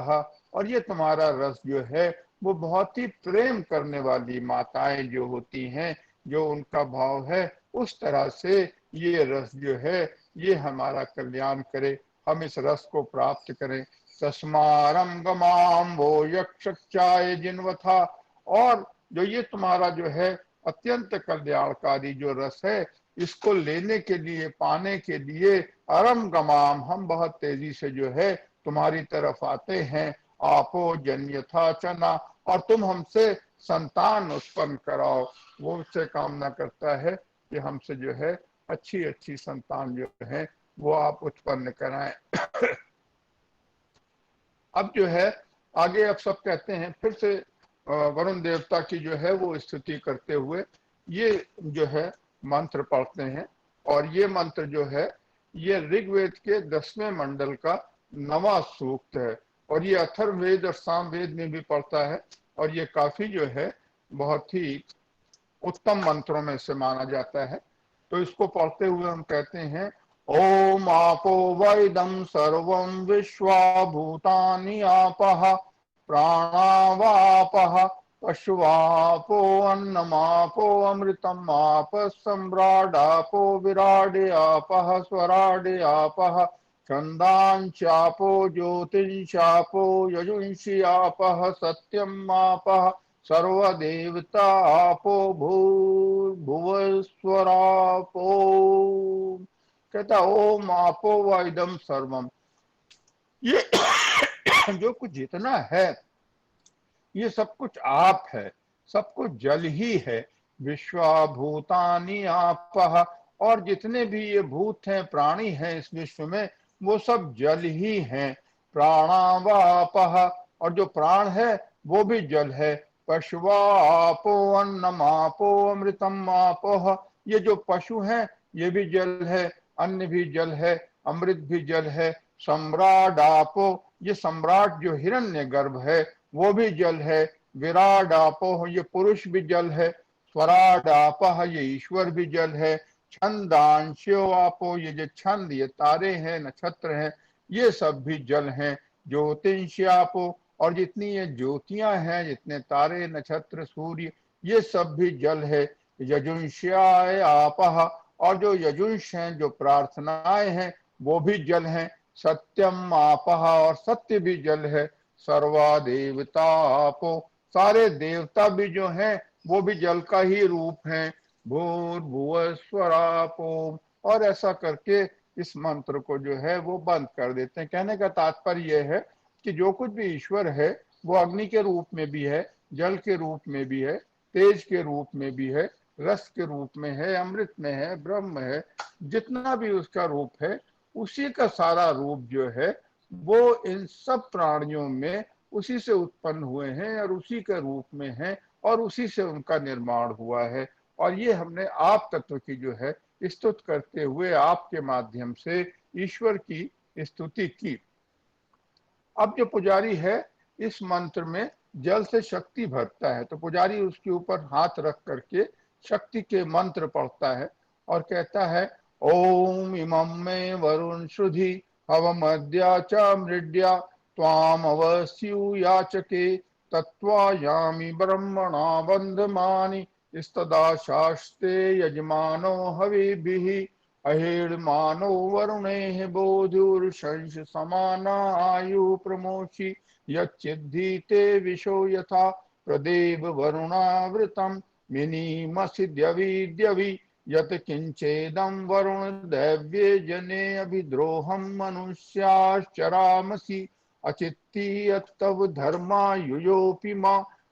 और ये तुम्हारा रस जो है वो बहुत ही प्रेम करने वाली माताएं जो होती हैं, जो उनका भाव है उस तरह से ये रस जो है ये हमारा कल्याण करे, हम इस रस को प्राप्त करें। तस्मारम गमाम वो यक्षाय जिन्वथा, और जो ये तुम्हारा जो है अत्यंत कल्याणकारी जो रस है इसको लेने के लिए, पाने के लिए, अरम गमाम, हम बहुत तेजी से जो है तुम्हारी तरफ आते हैं। आपो जन्यथा चना, और तुम हमसे संतान उत्पन्न कराओ। वो उससे कामना करता है कि हमसे जो है अच्छी अच्छी संतान जो है वो आप उत्पन्न कराएं। अब जो है आगे अब सब कहते हैं, फिर से वरुण देवता की जो है वो स्तुति करते हुए ये जो है मंत्र पढ़ते हैं। और ये मंत्र जो है ये ऋग्वेद के 10वें मंडल का 9वां सूक्त है, और ये अथर्ववेद और सामवेद में भी पढ़ता है, और ये काफी जो है बहुत ही उत्तम मंत्रों में से माना जाता है। तो इसको पढ़ते हुए हम कहते हैं ओम आपो वैदम सर्वं विश्वा भूतानि आपः प्राणावापः पशुवापो अन्नमापो अमृतम आप सम्राडापो विराडे आपः स्वराडे आपः छन्दांशापो ज्योतिंशापो यजुंषि आपः सत्यम आपः सर्वदेवता आपो भूर्भुवस्वरापो। कहता ओम आपो व इदम सर्वम, ये जो कुछ जितना है ये सब कुछ आप है, सब कुछ जल ही है। विश्वाभूतानि आपः, और जितने भी ये भूत हैं प्राणी हैं इस विश्व में वो सब जल ही हैं। प्राणावापः, और जो प्राण है वो भी जल है। पशुवा आपो अन्नमापो अमृतम आपो, ये जो पशु हैं ये भी जल है, अन्न भी जल है, अमृत भी जल है। सम्राट आपो, ये सम्राट जो हिरण्य गर्भ है वो भी जल है। विराट आपो, ये पुरुष भी जल है। स्वराट आपः, ये ईश्वर भी जल है। छंदांशो आपो, ये जो छंद ये तारे हैं नक्षत्र हैं ये सब भी जल हैं। ज्योतिष आपो, और जितनी ये ज्योतियां हैं जितने तारे नक्षत्र सूर्य ये सब भी जल है। यजुंष्याय आपः, और जो यजुंश हैं जो प्रार्थनाएं हैं वो भी जल हैं। सत्यम आपः, और सत्य भी जल है। सर्वा देवता आपो, सारे देवता भी जो हैं वो भी जल का ही रूप हैं। भूर्भुवः स्वरापो, और ऐसा करके इस मंत्र को जो है वो बंद कर देते हैं। कहने का तात्पर्य यह है कि जो कुछ भी ईश्वर है वो अग्नि के रूप में भी है, जल के रूप में भी है, तेज के रूप में भी है, रस के रूप में है, अमृत में है, ब्रह्म है। जितना भी उसका रूप है उसी का सारा रूप जो है वो इन सब प्राणियों में उसी से उत्पन्न हुए हैं और उसी के रूप में हैं और उसी से उनका निर्माण हुआ है। और ये हमने आप तत्व की जो है स्तुति करते हुए आपके माध्यम से ईश्वर की स्तुति की। अब जो पुजारी है इस मंत्र में जल से शक्ति भरता है, तो पुजारी उसके ऊपर हाथ रख करके शक्ति के मंत्र पढ़ता है और कहता है ओम इमं मे वरुण श्रुधि हवमद्या च मृड्या त्वाम अवस्यु याचके तत्त्वायामि ब्रह्मणा बन्धमानि स्तदा शास्ते यजमानो हविभिः अहेडमानो वरुणेः बोधुर्शंस समाना आयु प्रमोषि यच्चिद्धि ते विशो यथा प्रदेव वरुणावृतम् मिनीमसि द्यवि यत् किंचेदं वरुण दैव्ये जने अभिद्रोहं मनुष्याश्चरामसि अचित्ति यत्तव धर्मा युयोऽपि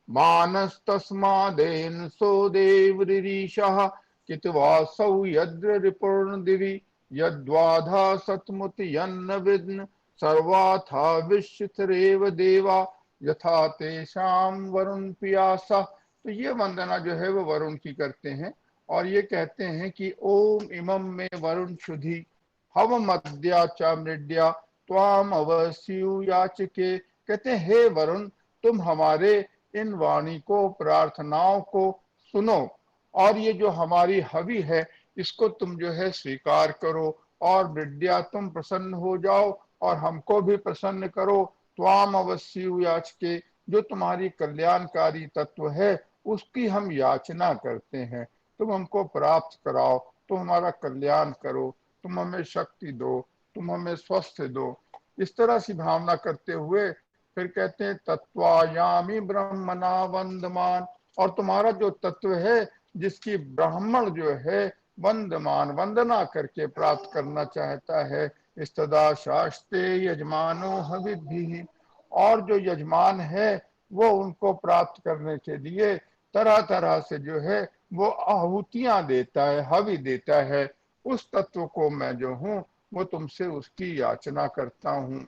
मानस्तस्मादेन सो देवरीशः कितवासौ यद्र रिपूर्ण दिवि यद्वाधा सतमुत यन्न विद्न सर्वाथा विश्चितरेव देवा यथा तेषाम वरुण पियासा। तो ये वंदना जो है वो वरुण की करते हैं और ये कहते हैं कि ओम इमं में वरुण शुद्धि हव मद्या च मृड्या त्वाम अवस्यु याचके। कहते हैं हे वरुण तुम हमारे इन वाणी को प्रार्थनाओं को सुनो और ये जो हमारी हवि है इसको तुम जो है स्वीकार करो और मृड्या तुम प्रसन्न हो जाओ और हमको भी प्रसन्न करो। त्वाम अवस्यु याचके, जो तुम्हारी कल्याणकारी तत्व है उसकी हम याचना करते हैं। तुम हमको प्राप्त कराओ, तुम हमारा कल्याण करो, तुम हमें शक्ति दो, तुम हमें स्वस्थ दो। इस तरह से भावना करते हुए फिर कहते हैं तत्वायामी ब्रह्मणा वंदमान, और तुम्हारा जो तत्व है जिसकी ब्राह्मण जो है वंदमान वंदना करके प्राप्त करना चाहता है। स्तदा शास्ते यजमानो हविद्भिः, और जो यजमान है वो उनको प्राप्त करने के लिए तरह तरह से जो है वो आहुतियां देता है, हवि देता है। उस तत्व को मैं जो हूँ वो तुमसे उसकी याचना करता हूँ।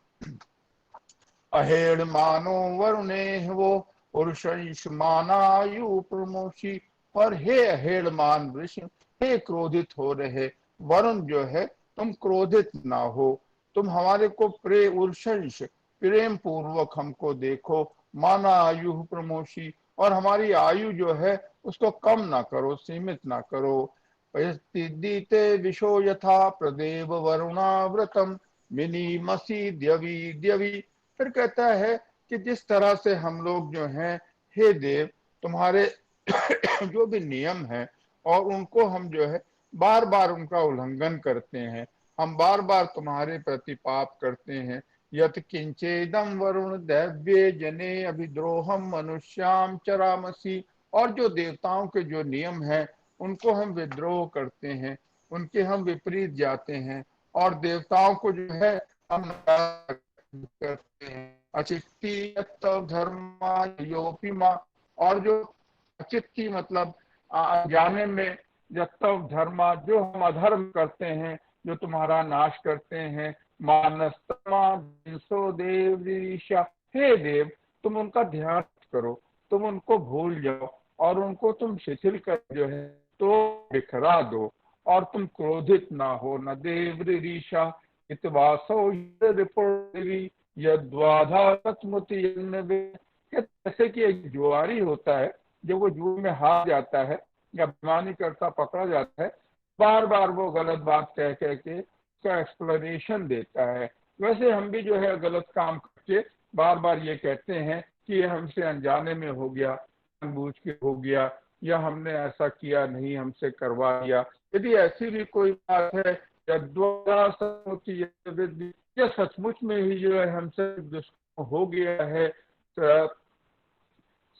अहेड़ मानो वरुणे वो पुरुषमानायु प्रमोशी, और हे अहेड़ मान वृष, हे क्रोधित हो रहे वरुण जो है तुम क्रोधित ना हो, तुम हमारे को प्रेम पूर्वक हमको देखो। माना आयु प्रमोशी, और हमारी आयु जो है उसको कम ना करो, सीमित ना करो। दीते विशो यथा प्रदेव वरुणाव्रतम मिनी मसी द्यवी द्यवी। फिर कहता है कि जिस तरह से हम लोग जो हैं हे देव तुम्हारे जो भी नियम है और उनको हम जो है बार बार उनका उल्लंघन करते हैं, हम बार बार तुम्हारे प्रति पाप करते हैं। यत किंचेदम वरुण दैव्ये जने अभिद्रोहम मनुष्याम चरामसी, और जो देवताओं के जो नियम है उनको हम विद्रोह करते हैं, उनके हम विपरीत जाते हैं, और देवताओं को जो है हम करते हैं। अचित्ती धर्मा योपिमा, और जो अचित्ती मतलब जाने में, यत्तव धर्मा जो हम अधर्म करते हैं, जो तुम्हारा नाश करते हैं। मानस्तमा देव ऋषा, हे देव तुम उनका ध्यान करो, तुम उनको भूल जाओ और उनको तुम शिथिल कर जो है तो बिखरा दो, और तुम क्रोधित ना हो। न देव ऋषा इतवासो रिपोर्टवी यद्वाधा सतमुति, जैसे कि एक जुआरी होता है, जब वो जुए में हार जाता है या बेईमानी करता पकड़ा जाता है, बार बार वो गलत बात कह कह के उसका एक्सप्लेनेशन देता है। वैसे हम भी जो है गलत काम करके बार बार ये कहते हैं कि ये हमसे अनजाने में हो गया, जानबूझ के हो गया, या हमने ऐसा किया नहीं, हमसे करवा दिया। यदि ऐसी भी कोई बात है या सचमुच में ही जो है हमसे दुष्कर्म हो गया है,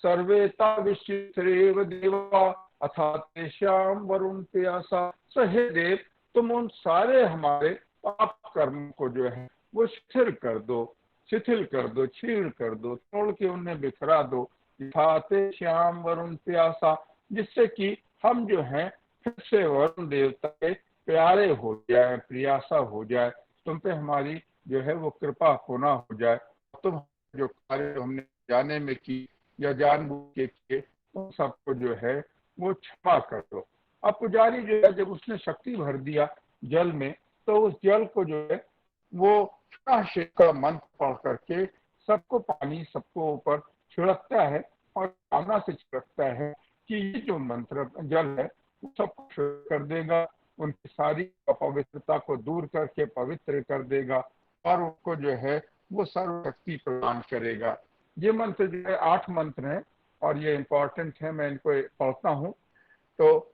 सर्वेता विश्रेव देवा अथा तेषाम वरुण प्यासा, तो हे देव तुम उन सारे हमारे पाप कर्म को जो है वो शिथिल कर दो, शिथिल कर दो, छीण कर दो, तोड़ के उन्हें बिखरा दो। यथा तेषाम वरुण प्यासा, जिससे कि हम जो है फिर से वरुण देवता के प्यारे हो जाए, प्रियासा हो जाए, तुम पे हमारी जो है वो कृपा होना हो जाए, तुम जो कार्य हमने जाने में की या जानबूझ के किए उन सबको जो है वो क्षमा कर दो। अब पुजारी जो है जब उसने शक्ति भर दिया जल में, तो उस जल को जो है वो शिव का मंत्र पढ़ करके सबको पानी सबको ऊपर छिड़कता है, और कामना से छिड़कता है कि ये जो मंत्र जल है वो सबको शुद्ध कर देगा, उनकी सारी अपवित्रता को दूर करके पवित्र कर देगा, और उनको जो है वो सर्वशक्ति प्रदान करेगा। ये मंत्र जो है 8 मंत्र हैं और ये इंपॉर्टेंट है, मैं इनको पढ़ता हूँ। तो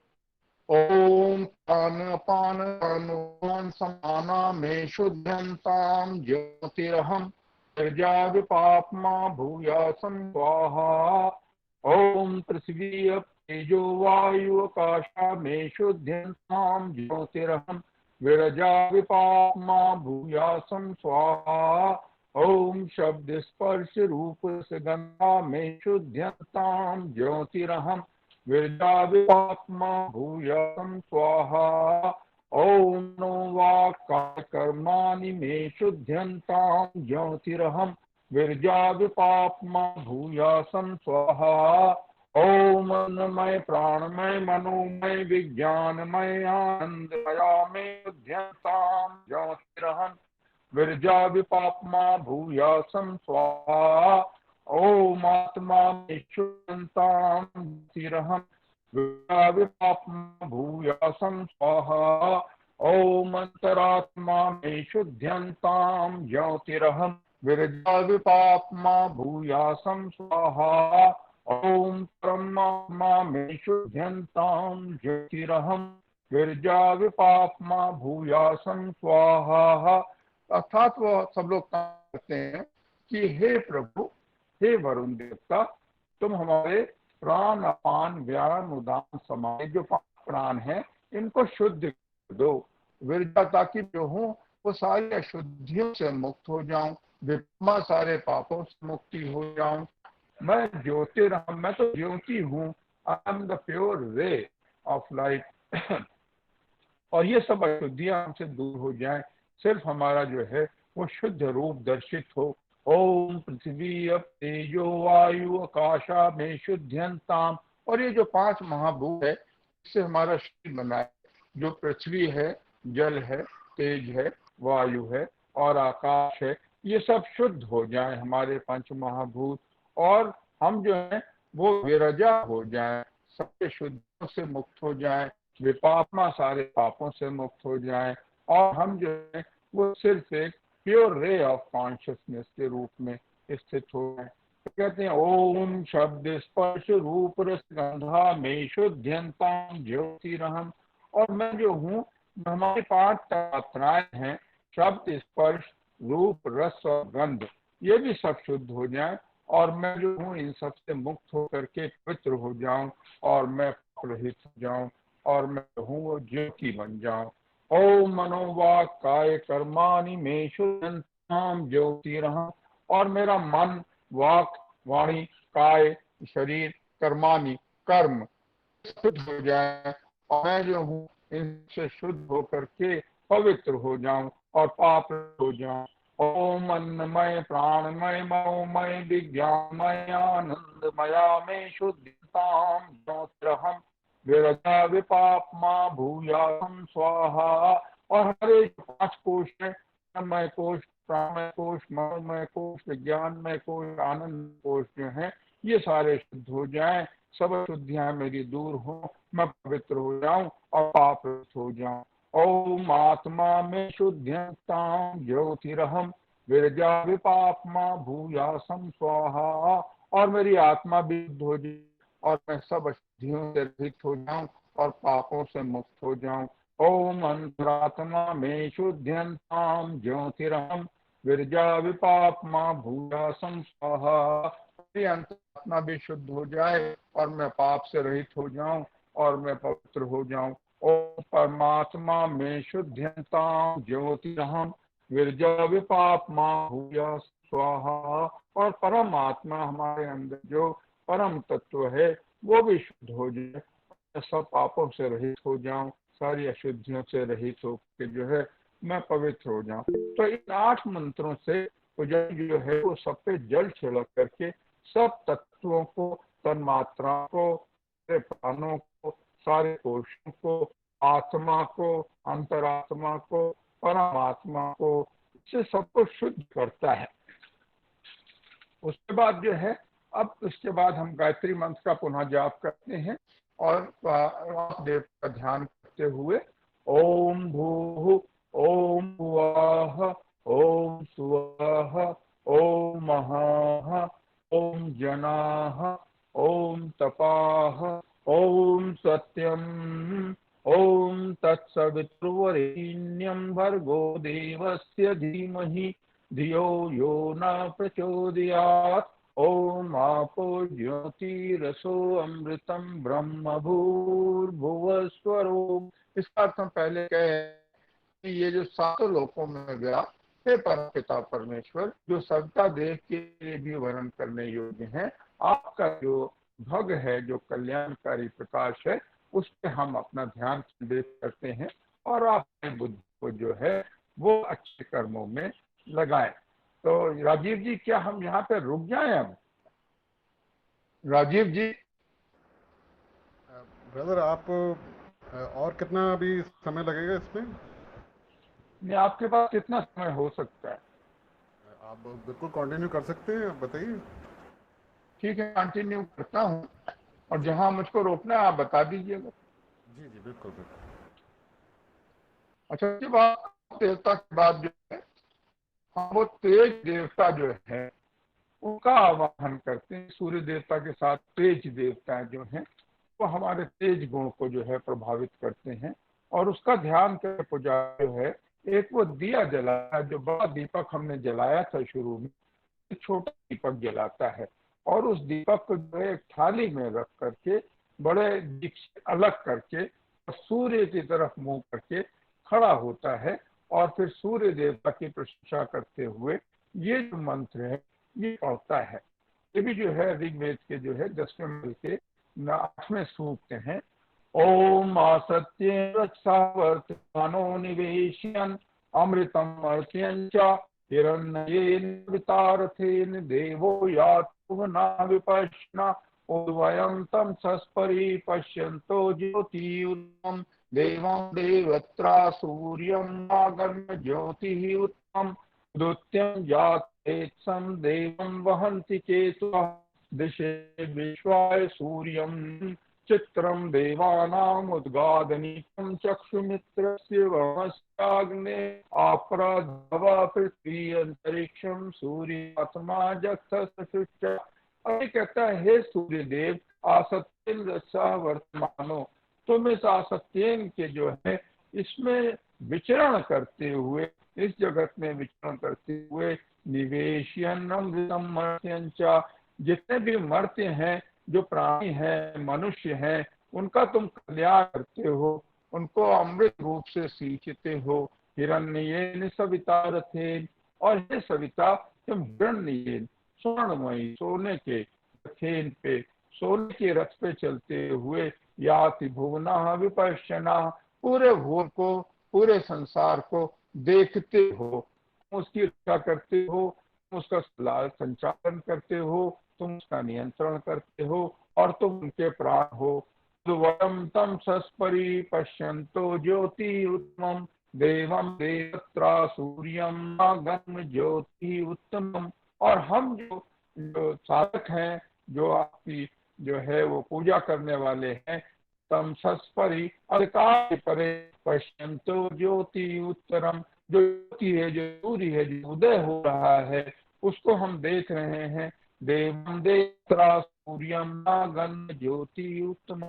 ओम पान पान समाना में शुद्धंताम ज्योतिरहम प्रजा विपापमा भूयासं स्वाहा। ओम पृथ्वी तेजो वायु आकाशा में शुद्धंताम ज्योतिरहम विरजा विपापमा भूयासं स्वाहा। ओम शब्द स्पर्श रूप गंधा में शुद्धंताम ज्योतिरहम विरजा विपापमा भूयासं स्वाहा। ओम नो वाक् कर्माणि मे शुद्धंतां ज्योतिरहं विरजा विपापमा भूयासं स्वाहा। ओम अन्नमय प्राणमय मनोमय विज्ञानमय आनंदमया मे शुद्धंतां ज्योतिरहं विरजा विपापमा भूयासं स्वाहा। ओम आत्मा मे शुद्धंतां ज्योतिरहं विरजा विपापमा भूयासं स्वाहा। ओम अंतरात्मा मे शुद्धंतां ज्योतिरहं विरजा विपापमा भूयासं स्वाहा। ओम परमात्मा मे शुद्धंतां ज्योतिरहं विरजा विपापमा भूयासं स्वाहा। अर्थात वो सब लोग कहते हैं कि हे प्रभु, हे वरुण देवता, तुम हमारे प्राण अपान व्यान उदान समाय जो 5 प्राण हैं इनको शुद्ध कर दो, विरजा, ताकि जो हूँ वो सारी अशुद्धियों से मुक्त हो जाऊं, विपमा सारे पापों से मुक्ति हो जाऊं। मैं ज्योतिर्हम, मैं तो ज्योति हूँ, I am the pure ray of light, और ये सब अशुद्धियां हमसे दूर हो जाएं, सिर्फ हमारा जो है वो शुद्ध रूप दर्शित हो। ओम पृथ्वी अप तेजो वायु आकाशा में शुद्धंताम, और ये जो 5 महाभूत है इससे हमारा शरीर बना है, जो पृथ्वी है, जल है, तेज है, वायु है और आकाश है, ये सब शुद्ध हो जाए हमारे 5 महाभूत, और हम जो है वो विरजा हो जाए, सबसे शुद्धियों से मुक्त हो जाए, विपापमा सारे पापों से मुक्त हो जाए, और हम जो है वो सिर्फ एक प्योर रे ऑफ कॉन्शियसनेस के रूप में स्थित हो जाए। तो कहते हैं ओम शब्द स्पर्श रूप रस गंधा में शुद्धंतां ज्योतिरहं, और मैं जो हूँ हमारी 5 तन्मात्राएं हैं, शब्द, स्पर्श, रूप, रस और गंध, ये भी सब शुद्ध हो जाए और मैं जो हूँ इन सब से मुक्त होकर के पवित्र हो जाऊं और मैं रहित हो जाऊं और मैं हूँ वो ज्योति बन जाऊं। ओम मनोवाक काय कर्माणि में शुद्धं ज्योतिरहं, और मेरा मन, वाक, वाणी, काय, शरीर, कर्माणि, कर्म शुद्ध हो जाए और मैं जो हूँ इनसे शुद्ध होकर के पवित्र हो जाऊं और पाप हो जाऊं। ओम अन्नमय प्राणमय मनोमय विज्ञानमय आनंदमया में शुद्धताम ज्योतिरहं विरजा विपापमा भूयासं स्वाहा। और हमारे 5 कोश है, अन्नमय कोश, प्राणमय कोश, मनोमय कोश, विज्ञानमय कोश, आनंद कोश जो है ये सारे शुद्ध हो जाएं, सब अशुद्धियां मेरी दूर हो, मैं पवित्र हो जाऊं और पाप रहित हो जाऊं। ओम आत्मा में शुद्धताम ज्योतिरहं विरजा विपापमा भूयासं स्वाहा। और मेरी आत्मा भी शुद्ध हो जाए और मैं सब अशुद्धियों से रहित हो जाऊं और पापों से मुक्त हो जाऊं। ओम अंतरात्मा में शुद्धताम ज्योतिरहं विरजा विपापमा भूयासं स्वाहा। मेरी अंतरात्मा भी शुद्ध हो जाए और मैं पाप से रहित हो जाऊं और मैं पवित्र हो जाऊं। ओम परमात्मा में शुद्धताम ज्योतिरहं विरजा विपापमा भूया स्वाहा। और परम आत्मा हमारे अंदर जो परम तत्व है वो भी शुद्ध हो जाए, मैं सब पापों से रहित हो जाऊं, सारी अशुद्धियों से रहित होकर जो है मैं पवित्र हो जाऊं। तो इन 8 मंत्रों से पुजारी जो है वो सब पे जल छिड़क करके सब तत्वों को, तन्मात्रा को, प्राणों को, सारे कोशों को, आत्मा को, अंतरात्मा को, परमात्मा को, इससे सबको शुद्ध करता है। उसके बाद जो है, अब उसके बाद हम गायत्री मंत्र का पुनः जाप करते हैं और देव का ध्यान करते हुए ओम भूः ओम भुवः ओम सुवः ओम महाः ओम जनाः ओम तपाः ओम सत्यम ओम तत्सवितुर्वरेण्यं भर्गो देवस्य धीमहि धियो यो न प्रचोदयात्। ओम आपो ज्योतिरसो अमृतम ब्रह्म भूर्भुवः स्वरो। इसका अर्थ हम पहले कहे, ये जो 7 लोकों में गया, हे परमपिता परमेश्वर, जो सबका देव के लिए भी वर्णन करने योग्य है, आपका जो भग है, जो कल्याणकारी प्रकाश है, उस पर हम अपना ध्यान केंद्रित करते हैं और अपनी बुद्धि को जो है वो अच्छे कर्मों में लगाएं। तो राजीव जी, क्या हम यहाँ पे रुक जाएं अब? राजीव जी। ब्रदर, आप और कितना अभी समय लगेगा इसमें? नहीं, आपके पास कितना समय हो सकता है? आप बिल्कुल कंटिन्यू कर सकते हैं, आप बताइए। ठीक है, कंटिन्यू करता हूँ और जहाँ मुझको रोकना है आप बता दीजिएगा। जी जी, बिल्कुल बिल्कुल। अच्छा, इसके बाद देवता के बाद जो है हम वो तेज देवता जो है उनका आवाहन करते हैं। सूर्य देवता के साथ तेज देवता जो हैं वो हमारे तेज गुण को जो है प्रभावित करते हैं और उसका ध्यान कर पुजारी जो है एक वो दिया जलाया, जो बड़ा दीपक हमने जलाया था शुरू में, छोटा दीपक जलाता है और उस दीपक को जो है एक थाली में रख करके बड़े दीप से अलग करके और सूर्य की तरफ मुंह करके खड़ा होता है और फिर सूर्य देवता की प्रशंसा करते हुए ये जो मंत्र है ये पढ़ता है। ये भी जो है ऋग्वेद के जो है 10वें मंडल के 8वें सूक्त हैं। ओम असत्ये रक्षावर्तमानो निवेशयन् अमृतम अर्चयन् च हिरण्येन वितारथेन देवो यातु न विपश्यन् उद्वयं तं सस्परि पश्यन्तो ज्योतियुतम् देवं देवत्रा सूर्यं आगम्य ज्योतिः उत्तमम् उदुत्यं जातेत्सं देवं वहन्ति केतवः दिशे विश्वाय सूर्यं चित्रं देवानाम् उद्गादनीकं चक्षुमित्रस्य वमस्याग्ने आपराधवा पृथ्वी अंतरिक्षं सूर्यात्मा जगत्सुच्च। अभी कहता है, हे सूर्य देव, आसत्येन रसा वर्तमानो, तुम इस आसत्येन के जो है इसमें विचरण करते हुए, इस जगत में विचरण करते हुए, निवेशयन्नमृतम मर्त्यंचा, जितने भी मर्त्य हैं, जो प्राणी हैं, मनुष्य हैं, उनका तुम कल्याण करते हो, उनको अमृत रूप से सींचते हो। हिरण्येन सविता रथेन, और हे सविता तुम हिरण्येन, स्वर्णमयी सोने के रथेन पे, सोने के रथ पे चलते हुए, याति भुवना विपश्यना, पूरे भुवन को, पूरे संसार को देखते हो, उसकी रक्षा करते हो, तुम उसका संचालन करते हो, तुम उसका नियंत्रण करते हो, और तुम उनके प्राण हो। वरम तम सस्परी पश्यंतो ज्योति उत्तमम, देवम देवत्रा सूर्यम गम ज्योति उत्तमम। और हम जो साधक हैं, जो आपकी जो है वो पूजा करने वाले हैं, तम सस्परी अंधकार परे पश्यंतो ज्योति उत्तरम, जो ज्योति है, जो सूर्य है, जो उदय हो रहा है, उसको हम देख रहे हैं। देवम देवत्रा सूर्यम गम ज्योति उत्तम,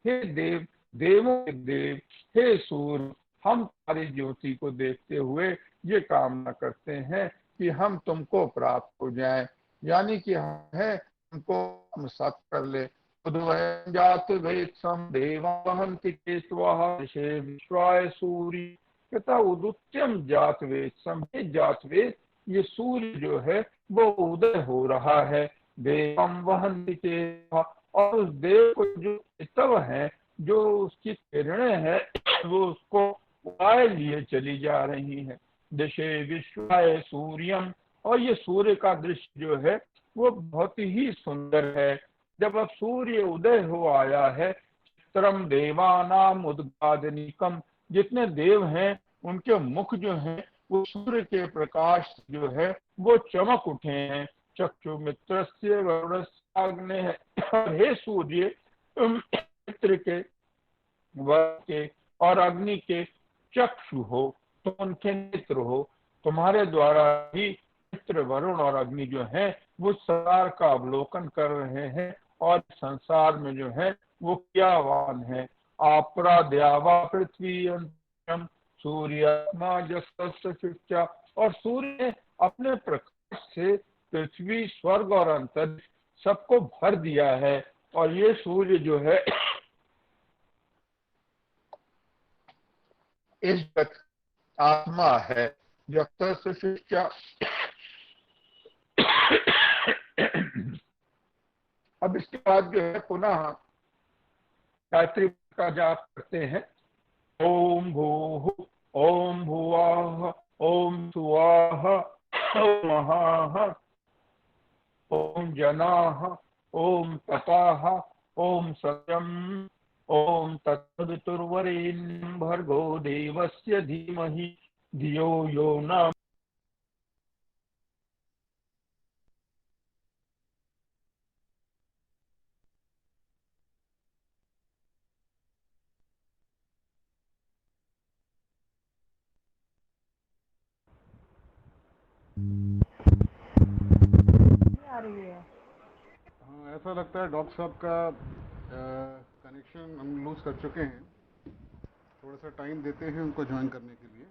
हे देव, देवों के देव, हे सूर्य, हम तुम्हारी ज्योति को देखते हुए ये कामना करते हैं कि हम तुमको प्राप्त हो जाएं, यानी कि है हमको हम साथ कर ले। जात वेत्सम देवहंति केतवः ऋषे विश्वाय सूर्य, कहता उदुत्यम जात वेत्सम, हे जात वेद, ये सूर्य जो है वो उदय हो रहा है। देवम वहंति केतवः, और उस देव को जो तव है, जो उसकी किरणें है, वो उसको उड़ाए लिए चली जा रही है। दिशे विश्वाय सूर्यम, और ये सूर्य का दृश्य जो है वो बहुत ही सुंदर है। जब अब सूर्य उदय हो आया है, चित्रम देवानाम उद्गादनिकम, जितने देव हैं उनके मुख जो हैं वो सूर्य के प्रकाश जो है वो चमक उठे हैं। चक्षु मित्र से वरुणस्याग्ने है, हे सूर्य तुम मित्र के, वरुण के और अग्नि के चक्षु हो, तुम उनके नेत्र हो। तुम्हारे द्वारा ही मित्र, वरुण और अग्नि जो है वो संसार का अवलोकन कर रहे हैं, और संसार में जो है वो क्रियावान है। आपरा द्यावा पृथ्वी अंतरम सूर्यात्मा जस्तस्य शिक्षा, और सूर्य अपने प्रकाश से पृथ्वी, स्वर्ग और अंतर सबको भर दिया है। और ये सूर्य जो है इस आत्मा है, जस्तस्य शिक्षा। अब इसके बाद जो है पुनः गायत्री का जाप करते हैं। ओम भूः ओम भुवः ओम सुवः ओम महाः ओम जनाः ओम तपाः ओम सत्यम् ओम तत्सवितुर्वरेण्यं भर्गो देवस्य धीमहि धियो यो न। आ रही है। हाँ, ऐसा लगता है डॉक्टर साहब का कनेक्शन हम लूज़ कर चुके हैं। थोड़ा सा टाइम देते हैं उनको ज्वाइन करने के लिए।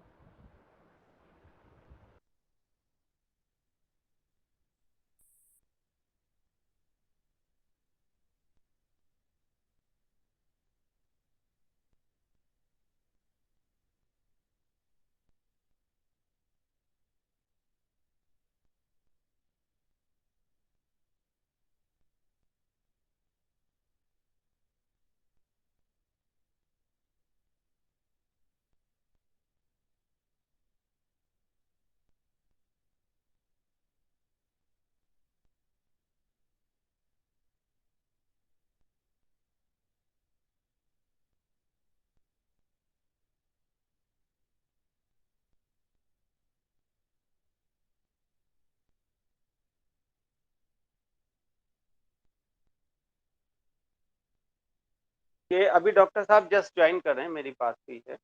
ये अभी डॉक्टर साहब जस्ट ज्वाइन कर रहे हैं, मेरी पास भी है,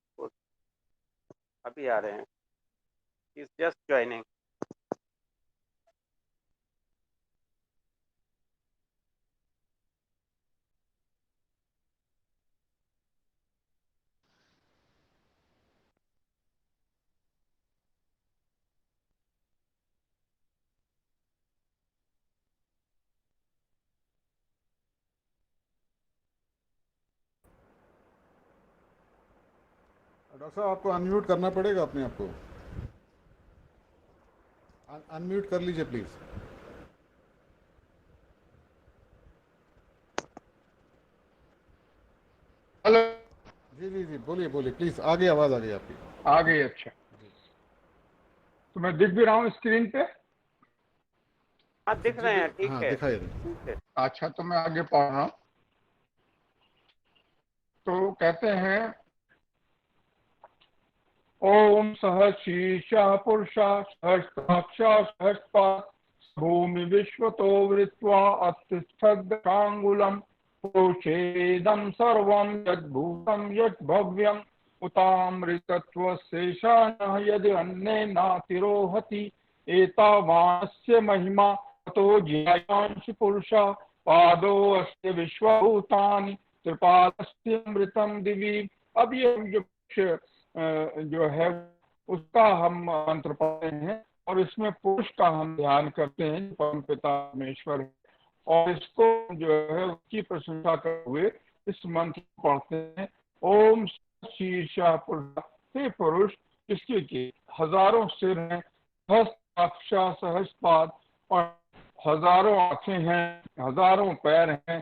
अभी आ रहे हैं, इज जस्ट ज्वाइनिंग। डॉक्टर साहब आपको अनम्यूट करना पड़ेगा अपने आप को, अनम्यूट कर लीजिए प्लीज। हेलो, जी जी जी, बोलिए बोलिए प्लीज, आगे आवाज आ गई आपकी। आ गई? अच्छा, तो मैं दिख भी रहा हूँ स्क्रीन पे? हाँ दिख जी रहे हैं, ठीक हाँ है, दिखाई दे। ठीक है। अच्छा, तो मैं आगे पढ़ रहा हूँ। तो कहते हैं, ओम सहशीर्षः पुरुषः सहस्राक्षः सहस्रपात् भूमि विश्वतो वृत्वा अत्तिष्ठद्दशाङ्गुलम् पुरुषेदं सर्वं यद्भूतं यद्भव्यम् उतामृतत्वशेषाणः यदि अन्येनातिरोहति एतावानस्य महिमा ततो ज्ञायांश पुरुषः पादोऽस्य विश्वभूतानि त्रिपादस्य अमृतं दिवि। अब ये जो है उसका हम मंत्र पढ़ते हैं और इसमें पुरुष का हम ध्यान करते हैं, परम पिता परमेश्वर है। और इसको जो है उसकी प्रशंसा करते हुए इस मंत्र को पढ़ते हैं। ओम शीर्षा पुरुष, हे पुरुष जिसके कि हजारों सिर हैं, सहस्राक्षा सहस्रपाद, और हजारों आंखें हैं, हजारों पैर हैं,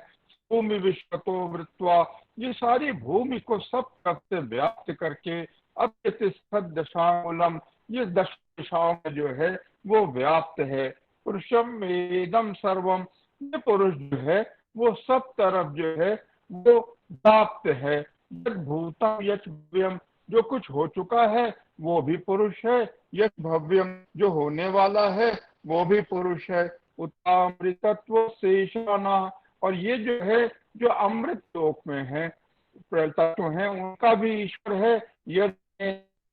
भूमि विश्वतो वृत्वा, ये सारी भूमि को सब तरफ से व्याप्त करके दशांगुलम, ये 10 दिशाओं में जो है वो व्याप्त है। पुरुषम एकदम सर्वम, ये पुरुष जो है वो सब तरफ जो है वो व्याप्त है। यद भूतम यच भव्यम, जो कुछ हो चुका है वो भी पुरुष है। यच भव्यम, जो होने वाला है वो भी पुरुष है। उत्तमृतत्व शेषाना, और ये जो है जो अमृत लोक में है तत्व है उनका भी ईश्वर है। यद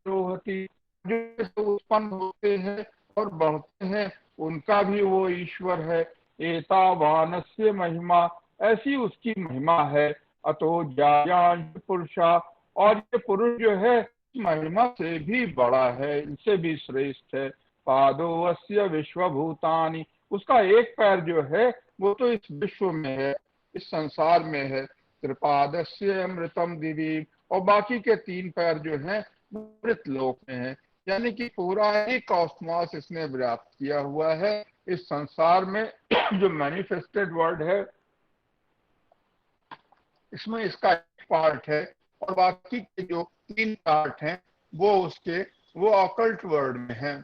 होती, जो उत्पन्न होते हैं और बढ़ते हैं उनका भी वो ईश्वर है। एतावानस्य महिमा, ऐसी उसकी महिमा है। अतो ज्ञान पुरुषा, और ये पुरुष जो है महिमा से भी बड़ा है, इनसे भी श्रेष्ठ है। पादो अस्य विश्वभूतानि, उसका एक पैर जो है वो तो इस विश्व में है, इस संसार में है। त्रिपादस्य अमृतम दिवी, और बाकी के 3 पैर जो हैं अमृत लोक में है। यानी कि पूरा ही कॉस्मॉस इसने व्याप्त किया हुआ है। इस संसार में जो मैनिफेस्टेड वर्ड है इसमें इसका एक पार्ट है, और बाकी के जो 3 पार्ट हैं वो उसके वो ऑकल्ट वर्ड में है।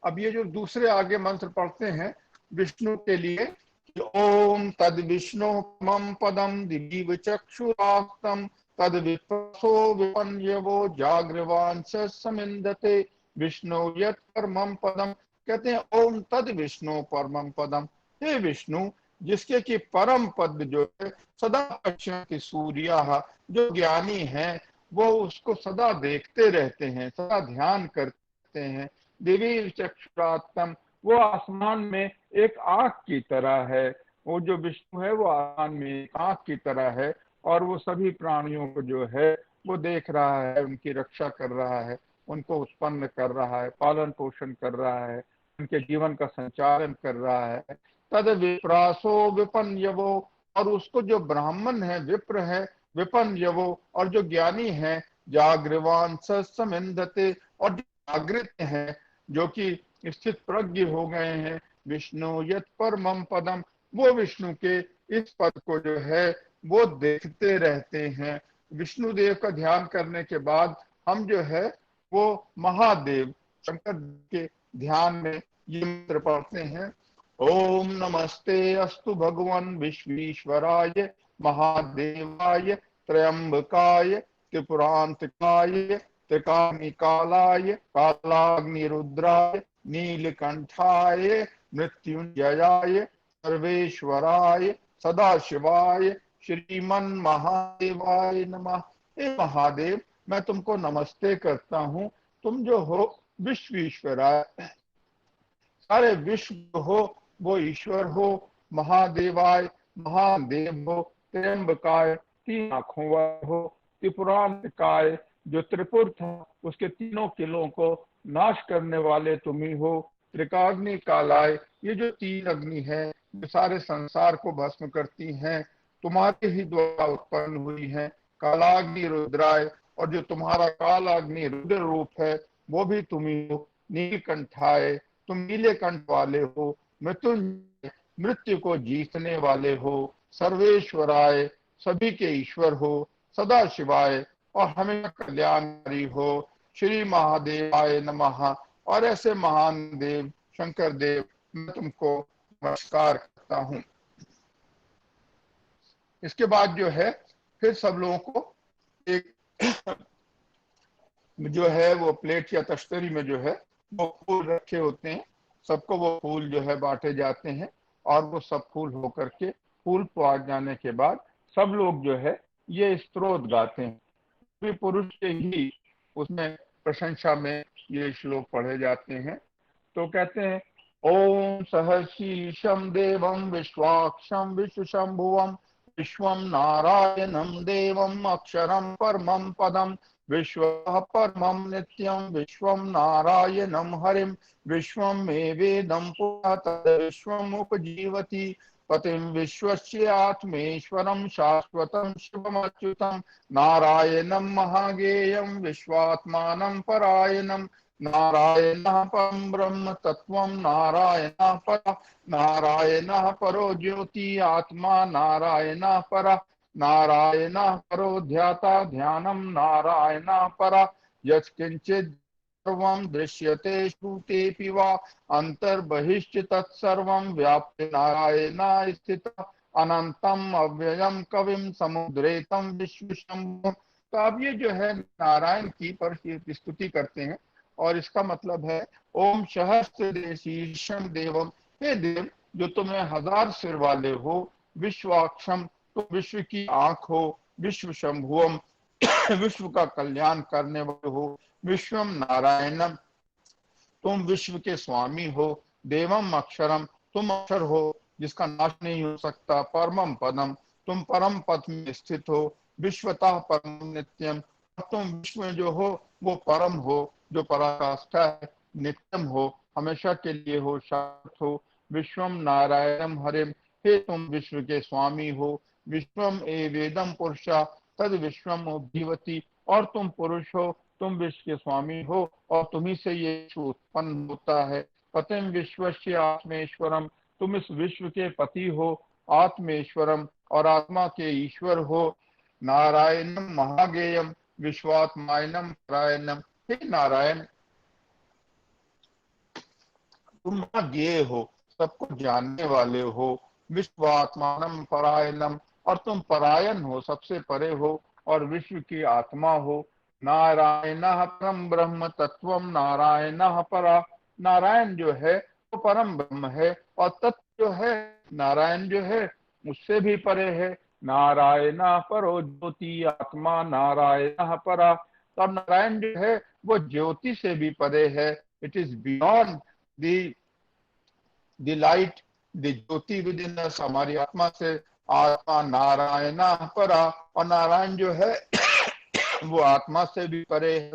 अब ये जो दूसरे आगे मंत्र पढ़ते हैं विष्णु के लिए, ओम तद विष्णु मम पदम दिव्य चक्षुरास्तम तद विप्रसो विपन्यवो जागृवांश समिंदते विष्णु यत् परमम पदम। कहते हैं ओम तद विष्णु परमम पदम, हे विष्णु जिसके कि परम पद जो है सदा पश्यन्ति की सूर्या, जो ज्ञानी हैं वो उसको सदा देखते रहते हैं, सदा ध्यान करते हैं। दिव्य चक्षुरात्म, वो आसमान में एक आंख की तरह है। वो जो विष्णु है वो आसमान में एक आंख की तरह है, और वो सभी प्राणियों को जो है वो देख रहा है, उनकी रक्षा कर रहा है, उनको उत्पन्न कर रहा है, पालन पोषण कर रहा है, उनके जीवन का संचालन कर रहा है। तद विप्रासो विपन्यवो, और उसको जो ब्राह्मण है, विप्र है, विपन्यवो, और जो ज्ञानी है, जागृवान समिंदते, और जागृत है, जो कि स्थित प्रज्ञ हो गए हैं। विष्णु यत् परमम पदम, वो विष्णु के इस पद को जो है वो देखते रहते हैं। विष्णु देव का ध्यान करने के बाद हम जो है वो महादेव शंकर के ध्यान में ये मंत्र पढ़ते हैं। ओम नमस्ते अस्तु भगवान विश्वेश्वराय महादेवाय त्र्यंबकाय त्रिपुरांतकाय त्रिकालाय कालाग्निरुद्राय नीलकंठाय मृत्युंजयाय सर्वेश्वराय सदाशिवाय श्रीमन महादेवाय नमः। हे महादेव, मैं तुमको नमस्ते करता हूँ। तुम जो हो विश्वेश्वराय, सारे विश्व हो वो ईश्वर हो। महादेवाय, महादेव हो। त्र्यंबकाय, 3 आंखों वाले हो। त्रिपुरांतकाय, जो त्रिपुर था उसके 3 किलों को नाश करने वाले तुम ही हो। त्रिकाग्नि कालाय, ये जो 3 अग्नि है जो सारे संसार को भस्म करती हैं, तुम्हारे ही द्वारा उत्पन्न हुई हैं। कालाग्नि रुद्राय, और जो तुम्हारा कालाग्नि रुद्र रूप है वो भी तुम ही हो। नीलकंठाय, तुम नीले कंठ वाले हो। मृत्युंजय, मृत्यु को जीतने वाले हो। सर्वेश्वराय, सभी के ईश्वर हो। सदा शिवाय, और हमें कल्याणकारी हो। श्री महादेवाय नमः। और ऐसे महान देव शंकर देव, मैं तुमको नमस्कार करता हूँ। इसके बाद जो है फिर सब लोगों को एक जो है वो प्लेट या तश्तरी में जो है वो फूल रखे होते हैं। सबको वो फूल जो है बांटे जाते हैं और वो सब फूल होकर के फूल पहुंच जाने के बाद सब लोग जो है ये स्तोत्र गाते हैं। भी पुरुष के ही उसमें प्रशंसा में ये श्लोक पढ़े जाते हैं। तो कहते हैं, ओम सहर्षीशम देवम विश्वाक्षम विश्वशंभुवम विश्वम नारायणम देवम अक्षरम परमं पदम विश्वः परमं नित्यं विश्वं नारायणं हरिं विश्वं मे वेदं पुरा तद् विश्वम् उपजीवति पतिं विश्वस्य आत्मेश्वरं शाश्वतं शिवमच्युतं नारायणं महागेयं विश्वात्मानं परायणं नारायणः परं ब्रह्म तत्त्वं नारायणः परः नारायणः परो ज्योति आत्मा नारायणः परः नारायणः परो ध्याता ध्यानं नारायणः परः यत्किंचित् सर्वं दृश्यते श्रुतेऽपि वा अन्तर्बहिश्च तत्सर्वं व्याप्य नारायणः स्थितः अनन्तम् अव्ययं कविं समुद्रेतं विश्वशंभुं। तो अब ये जो है नारायण की पर स्तुति करते हैं और इसका मतलब है ओम सहस्रशीर्षम देवम, हे देव जो तुम्हें 1000 सिर वाले हो। विश्वाक्षम, तुम विश्व की आंख हो। विश्व शंभुवम, विश्व का कल्याण करने वाले हो। विश्वम नारायणम, तुम विश्व के स्वामी हो। देवम अक्षरम, तुम अक्षर हो जिसका नाश नहीं हो सकता। परमम पदम, तुम परम पद में स्थित हो। विश्वतः परम नित्यम, तुम विश्व में जो हो वो परम हो, जो पराकाष्ठा है, नित्यम हो, हमेशा के लिए हो, शाश्वत हो। विश्वम नारायणम हरिम, हे तुम विश्व के स्वामी हो। विश्वम ए वेदम पुरुषा तद विश्वम उपजीवति, और तुम पुरुष हो, तुम विश्व के स्वामी हो और तुम्ही से ये विश्व उत्पन्न होता है। पतिम विश्वस्य आत्मेश्वरम, तुम इस विश्व के पति हो। आत्मेश्वरम, और आत्मा के ईश्वर हो। नारायणम महागेयम विश्वात्मायनम परायणम, हे नारायण तुम ज्ञेय हो, सबको जानने वाले हो। विश्वात्मानम परायणम, और तुम परायण हो, सबसे परे हो और विश्व की आत्मा हो। नारायणः परम ब्रह्म तत्वम नारायणः परा, नारायण जो है वो परम ब्रह्म है और तत्व जो है नारायण जो है उससे भी परे है। नारायणः परो ज्योति आत्मा नारायणः परा, तो नारायण जो है वो ज्योति से भी परे है। It is beyond the light, the ज्योति विद इन अस, हमारी आत्मा से। आत्मा नारायणः परा, और नारायण जो है वो आत्मा से भी परे है।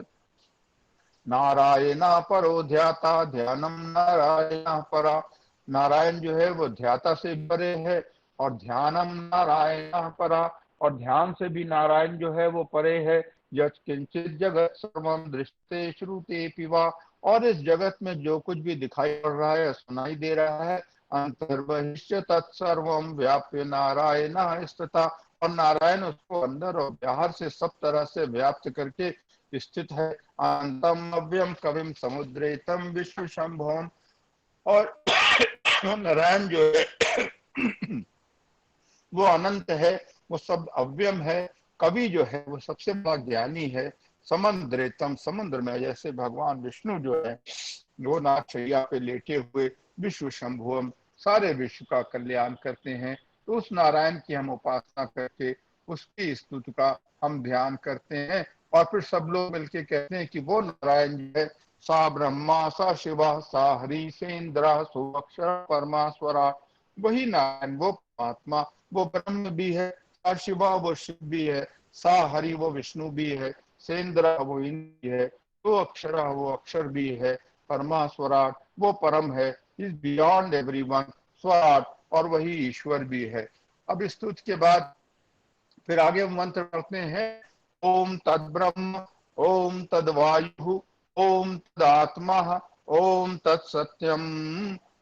नारायण परो ध्याता ध्यानम नारायण परा, नारायण जो है वो ध्याता से परे है और ध्यानम नारायण परा, और ध्यान से भी नारायण जो है वो परे है। यत्किंचित जगत सर्वम दृश्यते श्रुते पिवा, और इस जगत में जो कुछ भी दिखाई पड़ रहा है सुनाई दे रहा है, अंतर्बहिश्च तत्सर्वम व्याप्य नारायण स्थिता, और नारायण उसको अंदर और बाहर से सब तरह से व्याप्त करके स्थित है। अनंतम अव्यम कविम समुद्रेतम विश्व शंभुवम, और नारायण जो है वो अनंत है, वो सब अव्यम है। कवि जो है वो सबसे बड़ा ज्ञानी है। समुद्रेतम, समुद्र में जैसे भगवान विष्णु जो है वो नागशैया पे लेटे हुए विश्व शंभुवम, सारे विश्व का कल्याण करते हैं। तो उस नारायण की हम उपासना करके उसकी स्तुति का हम ध्यान करते हैं और फिर सब लोग मिलके कहते हैं कि वो नारायण जो है सा ब्रह्मा सा शिवा सा हरि से इंद्रा सो अक्षर परमास्वरा, वही नारायण वो परमात्मा वो ब्रह्म भी है, सा शिवा वो शिव भी है, सा हरि वो विष्णु भी है, सेंद्र वो इंद्र भी है, तो अक्षर वो अक्षर भी है, परमास्वराट वो परम है, इज बियॉन्ड एवरीवन, स्वराट और वही ईश्वर भी है। अब स्तुति के बाद फिर आगे मंत्र पढ़ते हैं। ओम तद्ब्रह्म, ओम तद्वायुः, ओम तदात्मा, ओम तत्सत्यम,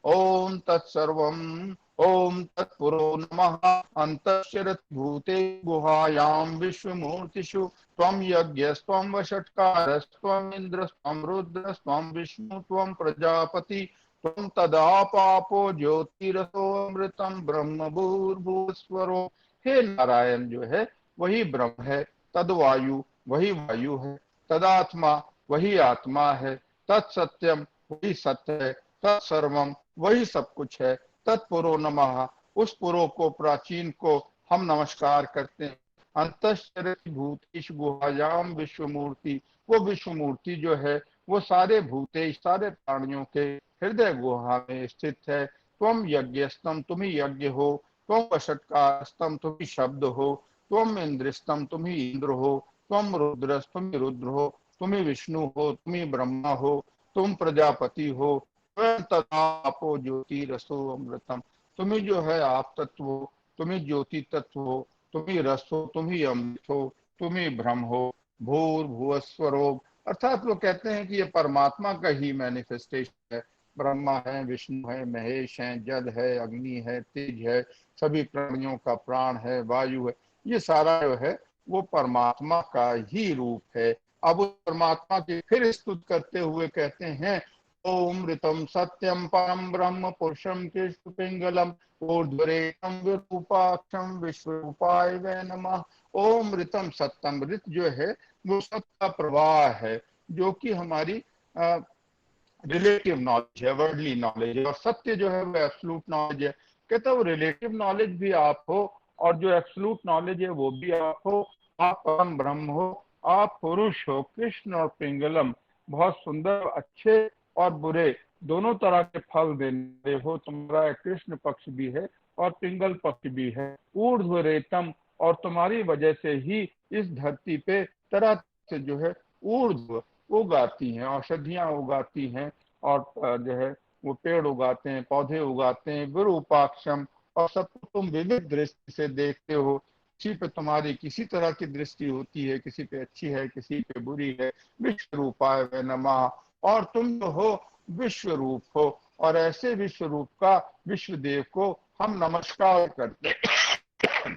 ओम तत्सर्वम, ओम तत्पुरो नमः। अंतश्चरति भूते गुहायां विश्वमूर्तिषु त्वं यज्ञस्त्वं वषट्कारस्त्वं इन्द्रस्त्वं रुद्रस्त्वं विष्णु त्वं प्रजापति त्वं तदापापो ज्योतिरसो अमृतम ब्रह्म भूर्भुवस्वरो। हे नारायण जो है वही ब्रह्म है, तद्वायु वही वायु है, तदात्मा वही आत्मा है, तत्सत्यम वही सत्य है, तत्सर्वम वही सब कुछ है, तत्पुरो नमः उस पुरो को, प्राचीन को हम नमस्कार करते हैं। अंतश्चरति भूतेषु गुहायाम विश्वमूर्ति, वो विश्वमूर्ति जो है वो सारे भूतेश, सारे प्राणियों के हृदय गुहा में स्थित है। त्वम यज्ञस्तम, तुम ही यज्ञ हो, त्वम वषट्कारस्तम, तुम ही शब्द हो, त्वम इंद्रस्तम, तुम ही इंद्र हो, त्वम रुद्रस्तम, तुम ही रुद्र हो, तुम ही विष्णु हो, तुम ही ब्रह्मा हो, तुम प्रजापति हो, स्वयं तदापो ज्योति रसो अमृतम, तुम ही जो है आप तत्व हो, तुम ही ज्योति तत्व हो, तुम ही रस हो, तुम ही अमृत हो, तुम ही ब्रह्म हो, भूर्भुवस्वरो। अर्थात वो कहते हैं कि ये परमात्मा का ही मैनिफेस्टेशन है। ब्रह्मा है, विष्णु है, महेश है, जल है, अग्नि है, तेज है, सभी प्राणियों का प्राण है, वायु है, ये सारा जो है वो परमात्मा का ही रूप है। अब उस परमात्मा की फिर स्तुति करते हुए कहते हैं ओम ऋतम सत्यम परम ब्रह्म पुरुषम कृष्ण पिंगलम ऊर्ध्वरेतम विरूपाक्षम विश्वरूपाय वै नमः। ओम ऋतम सत्यम, ऋत जो है वो सत्य का प्रवाह है, जो कि हमारी रिलेटिव नॉलेज है, वर्डली नॉलेज है, और सत्य जो है वो एब्सोल्यूट नॉलेज है। कहता वो रिलेटिव नॉलेज भी आप हो और जो एब्सोल्यूट नॉलेज है वो भी आप हो। आप परम ब्रह्म हो, आप पुरुष हो, कृष्ण और पिंगलम, बहुत सुंदर, अच्छे और बुरे दोनों तरह के फल देने हो। तुम्हारा कृष्ण पक्ष भी है और पिंगल पक्ष भी है। ऊर्ध्व रेतम, और तुम्हारी वजह से ही इस धरती पे तरह से जो है ऊर्ध्व उगाती हैं, औषधियां उगाती हैं, और जो है वो पेड़ उगाते हैं, पौधे उगाते हैं। विरूपाक्षम, और सबको तुम विविध दृष्टि से देखते हो। किसी पे तुम्हारी किसी तरह की दृष्टि होती है, किसी पे अच्छी है, किसी पे बुरी है। विश्व रूपाय वै नमः, और तुम जो हो विश्व रूप हो, और ऐसे विश्व रूप का, विश्वदेव को हम नमस्कार करते हैं।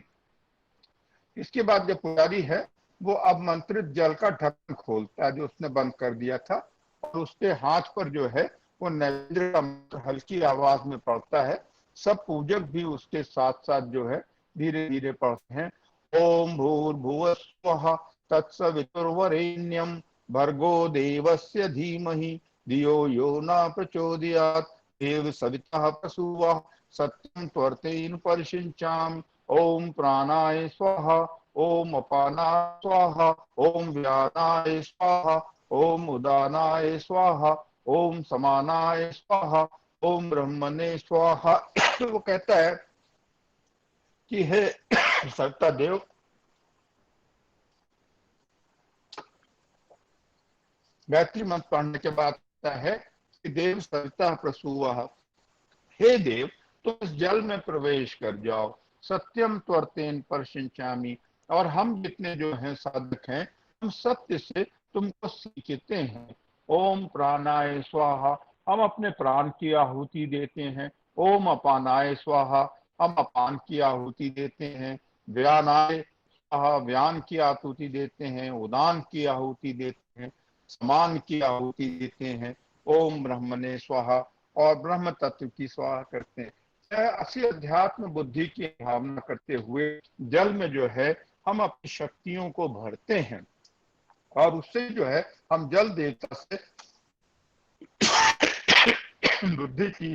इसके बाद जो पुजारी है वो अब मंत्रित जल का ढक्कन खोलता है जो उसने बंद कर दिया था, और उसके हाथ पर जो है वो नैवेद्य का मंत्र हल्की आवाज में पढ़ता है। सब पूजक भी उसके साथ साथ जो है धीरे धीरे पढ़ते हैं। ओम भूर्भुवः स्वः तत्सवितुर्वरेण्यं भर्गो देवस्य धीमहि धियो यो न प्रचोदयात् देव सवितः प्रसूवः सत्यं त्वर्तेन परिषिञ्चामि। ओम प्राणाय स्वाहा, ओम अपानाय स्वाहा, ओम व्यानाय स्वाहा, ओम उदानाय स्वाहा, ओम समानाय स्वाहा, ओम ब्रह्मणे स्वाहा। तो वो कहता है कि हे सत्ता देव, गायत्री मंत्र पढ़ने के बाद कहता है कि देव सविता प्रसूवः, हे देव तुम इस जल में प्रवेश कर जाओ। सत्यम त्वर्तेन परिषिञ्चामि, और हम जितने जो हैं साधक हैं हम सत्य से तुमको सीखते हैं। ओम प्राणाय स्वाहा, हम अपने प्राण की आहुति देते हैं। ओम अपानाय स्वाहा, हम अपान की आहुति देते हैं। व्यानाय स्वाहा, व्यान की आहुति देते हैं। उदान की आहुति देते हैं। समान की आहुति देते हैं। ओम ब्रह्मणे स्वाहा, और ब्रह्म तत्व की स्वाहा करते हैं। असली अध्यात्म बुद्धि की भावना करते हुए जल में जो है हम अपनी शक्तियों को भरते हैं, और उससे जो है हम जल देवता से बुद्धि की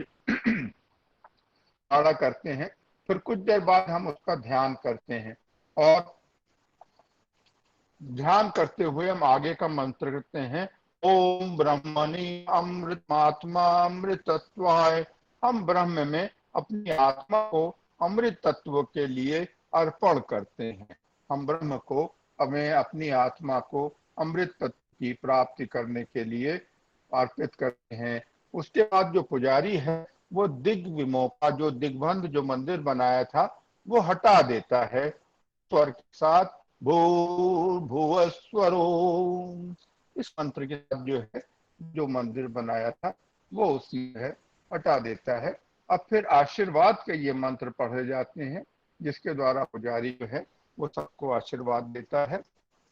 ताड़ा करते हैं। फिर कुछ देर बाद हम उसका ध्यान करते हैं, और ध्यान करते हुए हम आगे का मंत्र करते हैं। ओम ब्रह्मणि अमृतात्मा अमृतत्वाय, हम ब्रह्म में अपनी आत्मा को अमृत तत्व के लिए अर्पण करते हैं। हम ब्रह्म को, हमें अपनी आत्मा को अमृत तत्व की प्राप्ति करने के लिए अर्पित करते हैं। उसके बाद जो पुजारी है वो दिग्विमोका, जो दिग्बंध जो मंदिर बनाया था वो हटा देता है। स्वर के साथ भूर्भुवस्वरो। इस मंत्र के साथ जो है जो मंदिर बनाया था वो उसी है हटा देता है। अब फिर आशीर्वाद के ये मंत्र पढ़े जाते हैं जिसके द्वारा पुजारी जो है वो सबको आशीर्वाद देता है।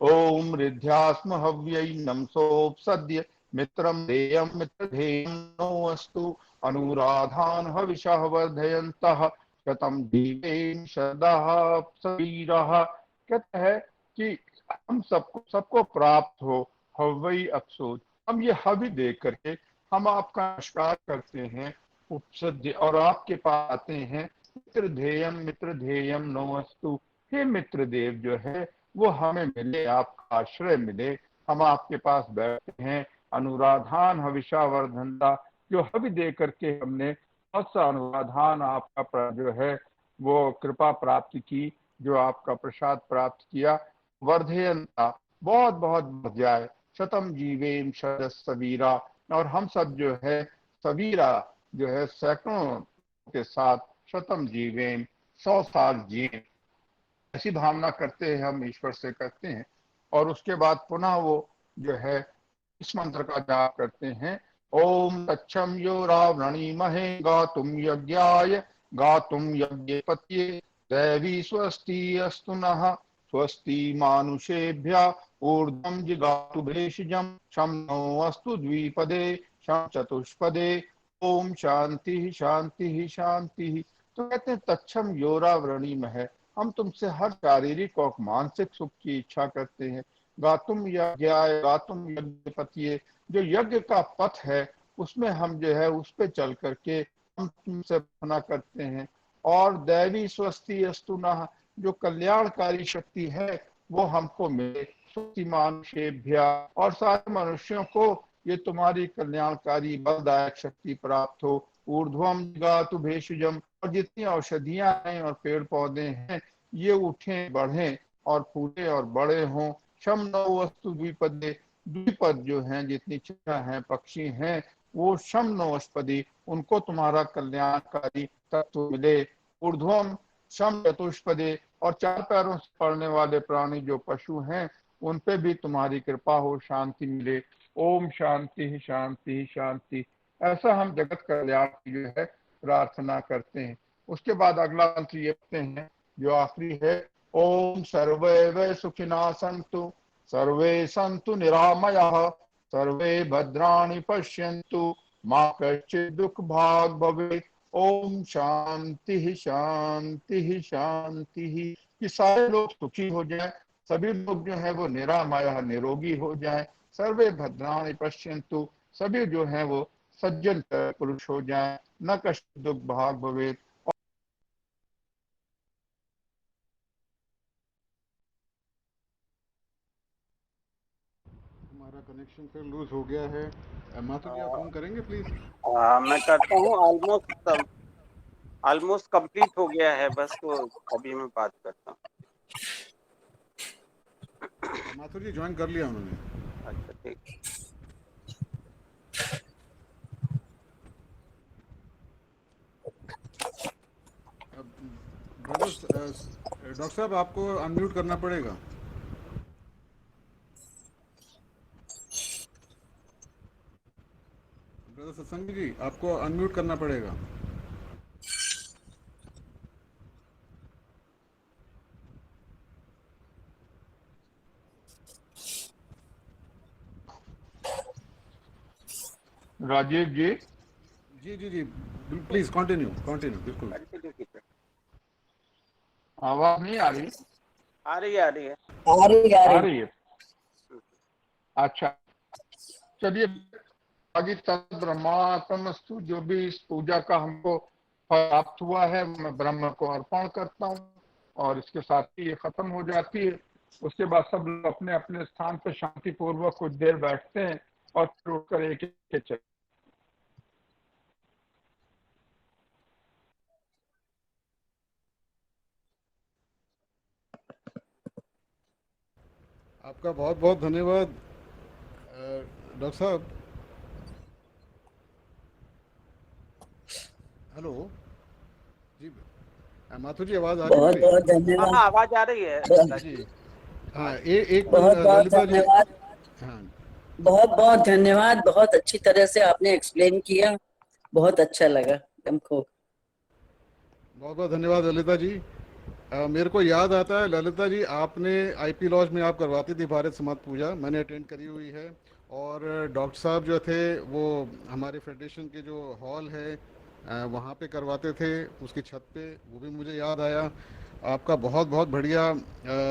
ओम रिद्ध्यास्म हव्यै नमसोपसद्य मित्रम देयम मित्रधेयं नो अस्तु अनुराधान हविषः वर्धयन्तः शतम जीवेन शरदः सवीरः। कहता है कि हम सबको प्राप्त हो हव्यै अफसोस। हम ये हवि दे करके हम आपका नमस्कार करते हैं उपसद्य और आपके पास आते हैं। मित्र ध्येयम नोस्तु। हे मित्र देव जो है वो हमें मिले, आपका आश्रय मिले, हम आपके पास बैठते हैं। अनुराधान हविषा वर्धनता, जो हवि दे करके हमने बहुत सा अनुराधान आपका जो है वो कृपा प्राप्त की, जो आपका प्रसाद प्राप्त किया। वर्धयंता, बहुत बहुत बढ़ जाए। शतम जीवेम शरद सवीरा, और हम सब जो है सवीरा जो है सैकड़ों के साथ शतम जीवेम 100 साल जिए, ऐसी भावना करते हैं हम ईश्वर से करते हैं। और उसके बाद पुनः वो जो है इस मंत्र का जाप करते हैं। ओम तच्छम यो रावणीमहे गातुम यज्ञाय गातुम यज्ञपत्ये दैवी स्वस्ति अस्तु नः स्वस्ति मानुषेभ्य ऊर्ध्वं जिगातु भेषजं शं नो अस्तु द्विपदे शं चतुष्पदे ओम शांति शांति शांति। तो कहते हैं तच्छम योरावृणीमहे, हम तुमसे हर शारीरिक और मानसिक सुख की इच्छा करते हैं। गातुम यज्ञाय गातुम यज्ञपत्ये, जो यज्ञ का पथ है उसमें हम जो है उस पे चल करके हम तुमसे प्रार्थना करते हैं। और दैवी स्वस्ति अस्तु नः, जो कल्याणकारी शक्ति है वो हमको मिले। स्वस्ति मानुषेभ्य, और सारे मनुष्यों को ये तुम्हारी कल्याणकारी बलदायक शक्ति प्राप्त हो। ऊर्ध्वम गातु भेषजम, और जितनी औषधियां हैं और पेड़ पौधे हैं ये उठे बढ़े और फूले और बड़े हों। शम नौ वस्तु द्विपदे, द्विपद जो हैं जितनी चिड़िया हैं पक्षी हैं वो शम नौस्पदी, उनको तुम्हारा कल्याणकारी तत्व मिले। ऊर्ध्वम शम चतुष्पदे, और 4 पैरों से पड़ने वाले प्राणी जो पशु हैं उन पे भी तुम्हारी कृपा हो, शांति मिले। ओम शांति शांति शांति। ऐसा हम जगत कल्याण की जो है प्रार्थना करते हैं। उसके बाद अगला मंत्र ये पढ़ते हैं जो आखिरी है। ओम सर्वे वै सुखिना सन्तु सर्वे सन्तु निरामयाः सर्वे भद्राणि पश्यन्तु मा कश्चित् दुःख भाग् भवेत्। ओम शांति शांति शांति। कि सारे लोग सुखी हो जाएं, सभी लोग जो है वो निरामय निरोगी हो जाएं। सर्वे भद्राणि पश्यन्तु, सभी जो है वो सज्जन पुरुष हो जाएं। न कश्चित् दुःख भाग् भवेत्। हमारा कनेक्शन फिर लूज हो गया है। माथुर जी आप ऑन करेंगे प्लीज। मैं करता हूँ। ऑलमोस्ट कंप्लीट हो गया है, बस तो अभी मैं बात करता हूँ। माथुर जी ज्वाइन कर लिया उन्होंने। अच्छा ठीक। डॉक्टर साहब आपको अनम्यूट करना पड़ेगा। ब्रदर सत्संग जी आपको अनम्यूट करना पड़ेगा। राजीव जी, जी जी जी प्लीज कंटिन्यू कंटिन्यू, बिल्कुल। कंटिन्यू कीजिए। आवाज नहीं आ रही? आ रही है आ रही है। अच्छा चलिए, आगे तद ब्रह्मात्मस्तु, जो भी इस पूजा का हमको प्राप्त हुआ है मैं ब्रह्म को अर्पण करता हूँ। और इसके साथ ही ये खत्म हो जाती है। उसके बाद सब लोग अपने अपने स्थान पर शांति पूर्वक कुछ देर बैठते हैं और फिर उठकर एक एक चलते। आपका बहुत बहुत धन्यवाद डॉक्टर साहब। हेलो जी माथुर जी आवाज आ रही है बहुत मेरी? बहुत धन्यवाद। हाँ आवाज आ रही है जी हाँ, एक बहुत बहुत ललिता जी। धन्यवाद। हाँ, बहुत बहुत धन्यवाद। बहुत अच्छी तरह से आपने एक्सप्लेन किया, बहुत अच्छा लगा हमको। बहुत बहुत धन्यवाद ललिता जी। मेरे को याद आता है ललिता जी, आपने आईपी लॉज में आप करवाती थी भारत समाज पूजा, मैंने अटेंड करी हुई है। और डॉक्टर साहब जो थे वो हमारे फेडरेशन के जो हॉल है वहाँ पे करवाते थे, उसकी छत पे, वो भी मुझे याद आया। आपका बहुत बहुत बढ़िया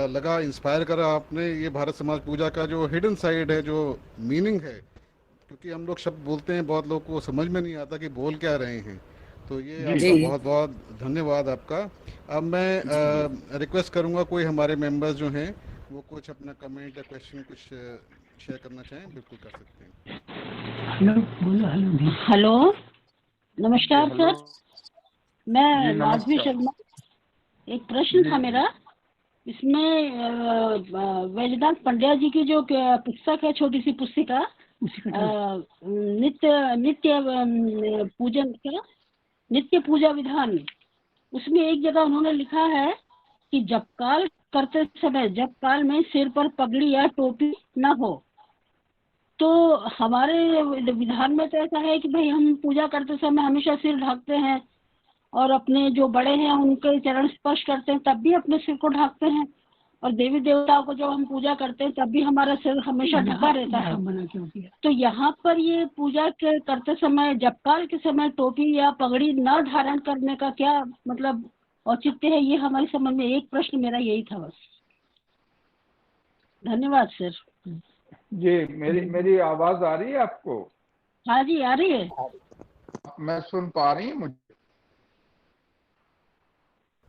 लगा, इंस्पायर करा आपने ये भारत समाज पूजा का जो हिडन साइड है, जो मीनिंग है। क्योंकि हम लोग शब्द बोलते हैं, बहुत लोग को समझ में नहीं आता कि बोल क्या रहे हैं। तो ये जी आपका जी बहुत बहुत धन्यवाद आपका। अब जी। मैं रिक्वेस्ट करूंगा, कोई हमारे मेंबर्स जो हैं वो कुछ अपना कमेंट या क्वेश्चन कुछ शेयर करना चाहें, बिल्कुल कर सकते हैं। हेलो बोलो। हेलो, जी नमस्कार हेलो। सर। मैं जी माधवी नमस्कार। शर्मा। एक प्रश्न जी था मेरा। इसमें वैजनाथ पंड्या जी की जो पुस्तक है, छोटी सी पुस्तिका, नित्य नित्य पूजन का नित्य पूजा विधान, उसमें एक जगह उन्होंने लिखा है कि जब काल करते समय, जब काल में सिर पर पगड़ी या टोपी न हो, तो हमारे विधान में तो ऐसा है कि भाई हम पूजा करते समय हमेशा सिर ढकते हैं, और अपने जो बड़े हैं उनके चरण स्पर्श करते हैं तब भी अपने सिर को ढकते हैं, और देवी देवताओं को जब हम पूजा करते हैं तब भी हमारा सिर हमेशा ढका रहता है। तो यहाँ पर ये पूजा के करते समय, जपकाल के समय टोपी या पगड़ी न धारण करने का क्या मतलब औचित्य है, ये हमारी समझ में, एक प्रश्न मेरा यही था बस। धन्यवाद सर। जी मेरी मेरी आवाज आ रही है आपको? हाँ जी, आ रही है। मैं सुन पा रही हूँ मुझे?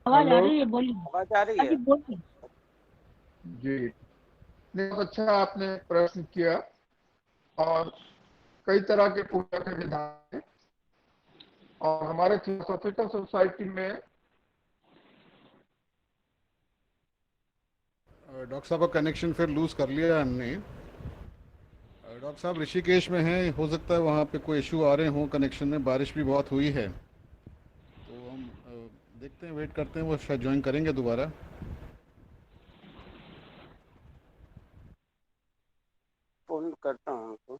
आवाज आ हेलो। रही है, बोलिए। आवाज आ रही हाँ जी, है? बोलिए। जी नहीं, बहुत अच्छा आपने प्रश्न किया। और कई तरह के पूजा के विधान हैं। और हमारे थियोसॉफिकल सोसाइटी में डॉक्टर साहब का कनेक्शन फिर लूज कर लिया है हमने। डॉक्टर साहब ऋषिकेश में हैं, हो सकता है वहाँ पे कोई इशू आ रहे हों कनेक्शन में, बारिश भी बहुत हुई है। तो हम देखते हैं, वेट करते हैं, वो शायद ज्वाइन करेंगे दोबारा। फोन करता हूँ उनको।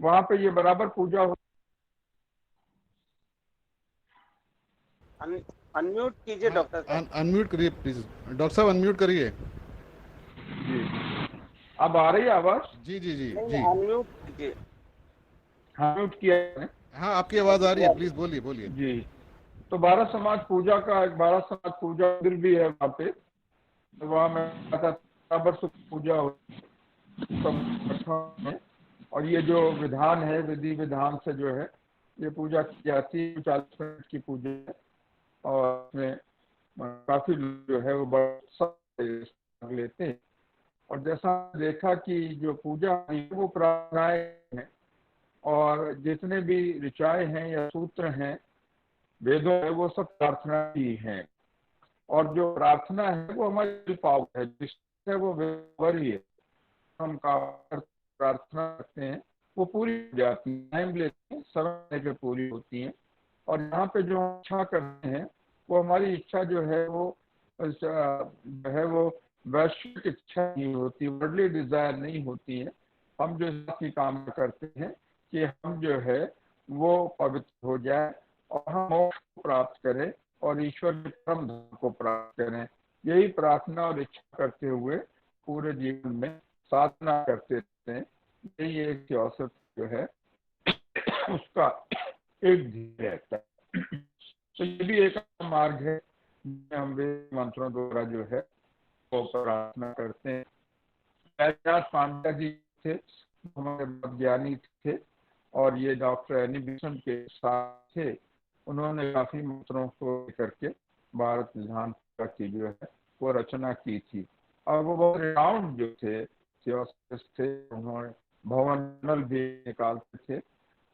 वहाँ पे ये बराबर पूजा हो। अनम्यूट कीजिए हाँ, डॉक्टर साहब। अनम्यूट करिए प्लीज, डॉक्टर साहब अनम्यूट करिए। जी अब आ रही है आवाज? जी जी जी नहीं, जी। अनम्यूट कीजिए। हाँ म्यूट किया है। हाँ, आपकी आवाज़ आ रही है, प्लीज़ बोलिए बोलिए। जी तो भारत समाज पूजा का एक भारत समाज पूजा मंदिर भी है वहाँ पे। तो वहाँ में बराबर से पूजा होती है, सब इकट्ठा है। और ये जो विधान है, विधि विधान से जो है ये पूजा की जाती है। 40 मिनट की पूजा है। और इसमें काफी लोग जो है वो बड़ा उत्साह से भाग लेते हैं। और जैसा देखा कि जो पूजा है वो प्रार्थनाएं हैं, और जितने भी ऋचाएं हैं या सूत्र हैं वेदों में, वो सब प्रार्थना ही हैं। और जो प्रार्थना है वो हमारी पावर है, जिससे वो व्यवहार ही है। हम का प्रार्थना करते हैं वो पूरी हो जाती है, टाइम लेते हैं, समय पे पूरी होती है। और यहाँ पे जो हम इच्छा करते हैं वो हमारी इच्छा जो है वो वैश्विक इच्छा नहीं होती, वर्ल्डली डिजायर नहीं होती है। हम जो की कामना करते हैं कि हम जो है वो पवित्र हो जाए और हम मोक्ष को प्राप्त करें और ईश्वर के परम धाम को प्राप्त करें। यही प्रार्थना और इच्छा करते हुए पूरे जीवन में साधना करते रहते हैं। यही एक औसत जो है उसका एक ध्येय रहता है। तो ये भी एक मार्ग है जिसमें हम वेद मंत्रों द्वारा जो है वो प्रार्थना करते हैं। वैद्यनाथ पांड्या जी थे, हमारे बहुत ज्ञानी थे, और ये डॉक्टर एनी बेसेंट के साथ थे। उन्होंने काफी मंत्रों को लेकर के भारत विधान की जो है वो रचना की थी। और वो बहुत रिनाउंड जो थे थियोसॉफिस्ट थे, उन्होंने भवनल भी निकालते थे।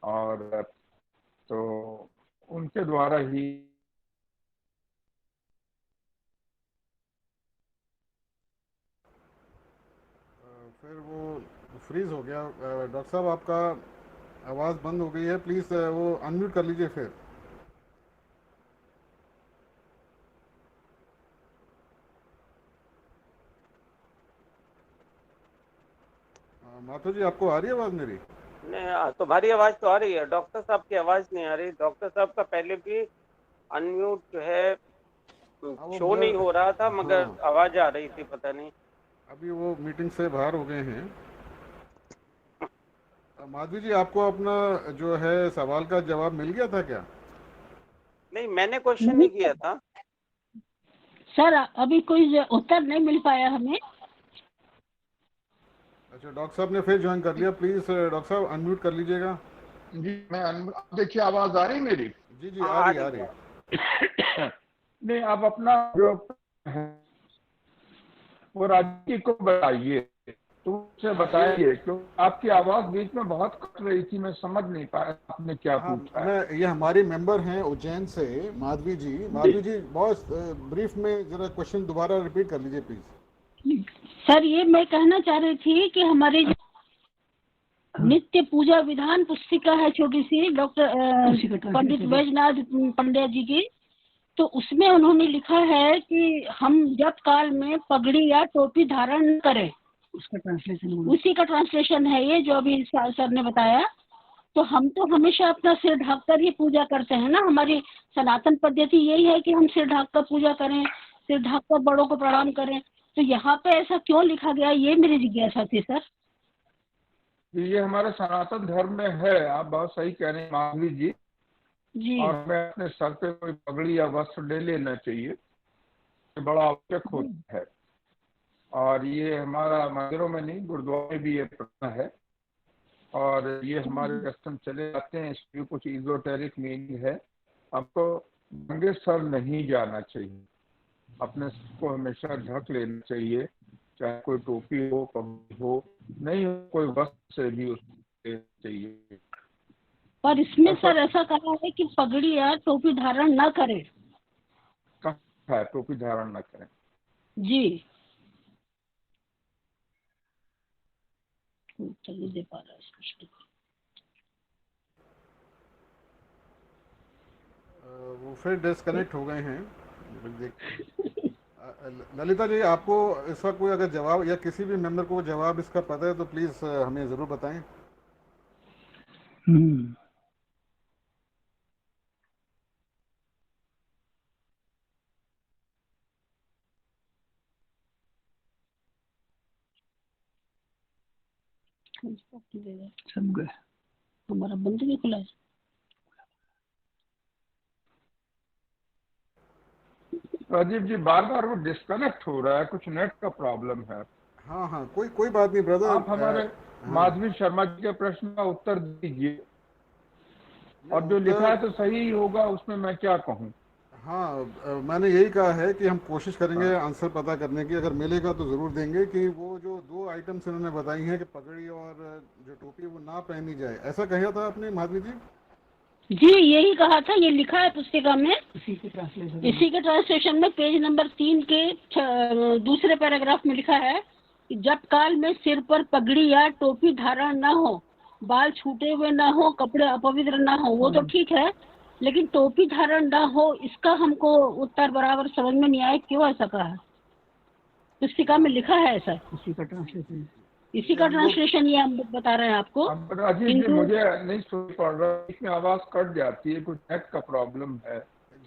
और तो उनके द्वारा ही फिर वो फ्रीज हो गया। डॉक्टर साहब आपका आवाज़ बंद हो गई है, प्लीज़ वो अनम्यूट कर लीजिए फिर। माथुर जी आपको आ रही है आवाज मेरी? नहीं, तुम्हारी आवाज तो आ रही है, डॉक्टर साहब की आवाज नहीं आ रही। डॉक्टर साहब का पहले भी अनम्यूट जो है वो शो नहीं हो रहा था, मगर हाँ, आवाज आ रही थी, पता नहीं। अभी वो मीटिंग से बाहर हो गए हैं। माधवी जी आपको अपना जो है सवाल का जवाब मिल गया था क्या? नहीं, मैंने क्वेश्चन नहीं नहीं किया था। सर, अभी कोई उत्तर नहीं मिल पाया हमें। अच्छा, डॉक्टर साहब ने फिर ज्वाइन कर लिया। प्लीज डॉक्टर साहब अनम्यूट कर लीजिएगा। जी मैं अब देखिए आवाज आ रही मेरी? जी जी, हाँ, आ आ रही रही आ है। रही। नहीं, आप अपना जो है वो राजीव को बताइए, तो उसे बताइए, क्योंकि आपकी आवाज बीच में बहुत कट रही थी, मैं समझ नहीं पाया आपने क्या हाँ, पूछा है। मैं ये हमारी मेंबर हैं उज्जैन से, माधवी जी। माधवी जी बहुत ब्रीफ में जरा क्वेश्चन दोबारा रिपीट कर लीजिए प्लीज। सर, ये मैं कहना चाह रही थी कि हमारी जो नित्य पूजा विधान पुस्तिका है छोटी सी, डॉक्टर पंडित बैजनाथ पंड्या जी की, तो उसमें उन्होंने लिखा है कि हम जप काल में पगड़ी या टोपी धारण न करें। उसका ट्रांसलेशन, उसी का ट्रांसलेशन है ये जो अभी सर ने बताया। तो हम तो हमेशा अपना सिर ढक कर ही पूजा करते हैं ना। हमारी सनातन पद्धति यही है कि हम सिर ढक कर पूजा करें, सिर ढक कर बड़ों को प्रणाम करें। तो यहाँ पे ऐसा क्यों लिखा गया, ये मेरी जिज्ञासा थी सर। ये हमारे सनातन धर्म में है, आप बहुत सही कह रहे हैं माधवी जी। जी और हमें अपने सर पे कोई पगड़ी या वस्त्र ले लेना चाहिए, ये बड़ा आवश्यक होता है। और ये हमारा मंदिरों में नहीं, गुरुद्वारे में भी ये प्रथा है, और ये हमारे कस्टम चले जाते हैं। इसकी कुछ इजोटेरिक मीनिंग है। आपको नंगे सर नहीं जाना चाहिए, अपने सर को हमेशा ढक लेना चाहिए, चाहे कोई टोपी हो, पगड़ी हो, नहीं हो कोई वस्त्र से भी उसको चाहिए। पर इसमें सर ऐसा कहा है कि पगड़ी या टोपी धारण न करें। कहा है टोपी धारण न करें। जी चलिए दे पा रहा है स्पष्ट। वो फिर डिस्कनेक्ट हो गए हैं। ललिता जी आपको इसका कोई अगर जवाब या किसी भी मेंबर को जवाब इसका पता है तो प्लीज हमें जरूर बताएं। सब गए, हमारा बंद भी खुला है। राजीव जी बार बार वो डिस्कनेक्ट हो रहा है, कुछ नेट का प्रॉब्लम है। हाँ हाँ, कोई बात नहीं ब्रदर। आप हमारे माधवी शर्मा जी के प्रश्न का उत्तर दीजिए, और जो लिखा है तो सही ही होगा, उसमें मैं क्या कहूँ। हाँ, मैंने यही कहा है कि हम कोशिश करेंगे आंसर पता करने की, अगर मिलेगा तो ज़रूर देंगे। कि वो जो दो आइटम्स इन्होंने बताई हैं कि पगड़ी और जो टोपी वो ना पहनी जाए, ऐसा कहा था आपने माधवी जी? जी यही कहा था, ये लिखा है पुस्तिका में, इसी के ट्रांसलेशन में पेज नंबर 3 के दूसरे पैराग्राफ में लिखा है कि जब काल में सिर पर पगड़ी या टोपी धारण ना हो, बाल छूटे हुए ना हो, कपड़े अपवित्र ना हो, वो तो ठीक है, लेकिन टोपी धारण ना हो, इसका हमको उत्तर बराबर समझ में नहीं आया, क्यों ऐसा कहा है? पुस्तिका में लिखा है ऐसा, इसी का ट्रांसलेशन ये हम बता रहे हैं आपको। अब राजीव जी मुझे नहीं सुन पड़ रहा, इसमें आवाज कट जाती है, कुछ नेट का प्रॉब्लम है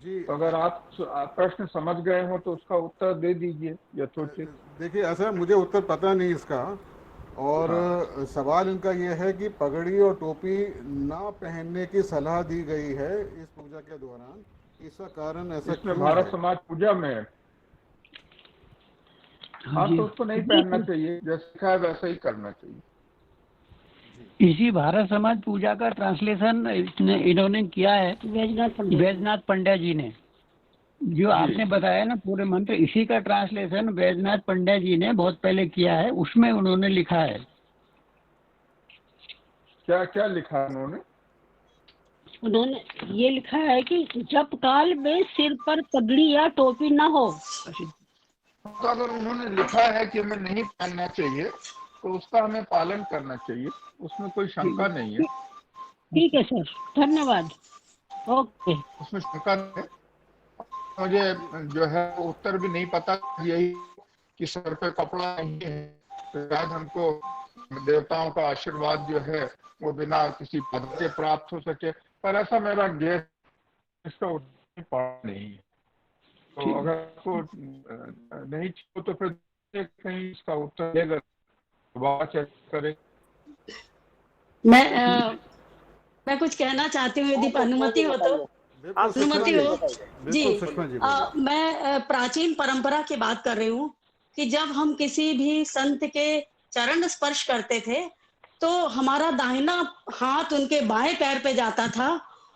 जी। तो अगर आप प्रश्न समझ गए हो तो उसका उत्तर दे दीजिए यथोचित। देखिए ऐसा, मुझे उत्तर पता नहीं इसका, और सवाल इनका ये है कि पगड़ी और टोपी ना पहनने की सलाह दी गई है इस पूजा के दौरान, इसका कारण ऐसा इसमें क्यों भारत है? समाज पूजा में हाँ तो उसको नहीं पहनना चाहिए, जैसे लिखा है वैसा ही करना चाहिए। इसी भारत समाज पूजा का ट्रांसलेशन इन्होंने किया है बैजनाथ पंड्या जी ने। जो आपने बताया ना पूरे मंत्र, इसी का ट्रांसलेशन बैजनाथ पंड्या जी ने बहुत पहले किया है, उसमें उन्होंने लिखा है। क्या क्या लिखा है उन्होंने? उन्होंने ये लिखा है कि जब काल में सिर पर पगड़ी या टोपी ना हो। तो अगर उन्होंने लिखा है कि हमें नहीं पहनना चाहिए तो उसका हमें पालन करना चाहिए, उसमें कोई शंका नहीं है। ठीक है सर, धन्यवाद। ओके, उसमें शंका नहीं है। मुझे जो है उत्तर भी नहीं पता, यही कि सर पे कपड़ा नहीं है तो शायद हमको देवताओं का आशीर्वाद जो है वो बिना किसी पद के प्राप्त हो सके, पर ऐसा मेरा गेस इसका उत्तर पड़ा नहीं है। तो ठीक। अगर आपको नहीं चाहिए तो फिर कहीं इसका उत्तर देगा, दोबारा चेक करें। मैं कुछ कहना चाहती हूँ, यदि अनुमति हो तो। हाँ, अनुमति हो जी। बिल्कुल सुषमा जी बोलिए। मैं प्राचीन परंपरा की बात कर रही हूँ कि जब हम किसी भी संत के चरण स्पर्श करते थे तो हमारा दाहिना हाथ उनके बाएं पैर पे जाता था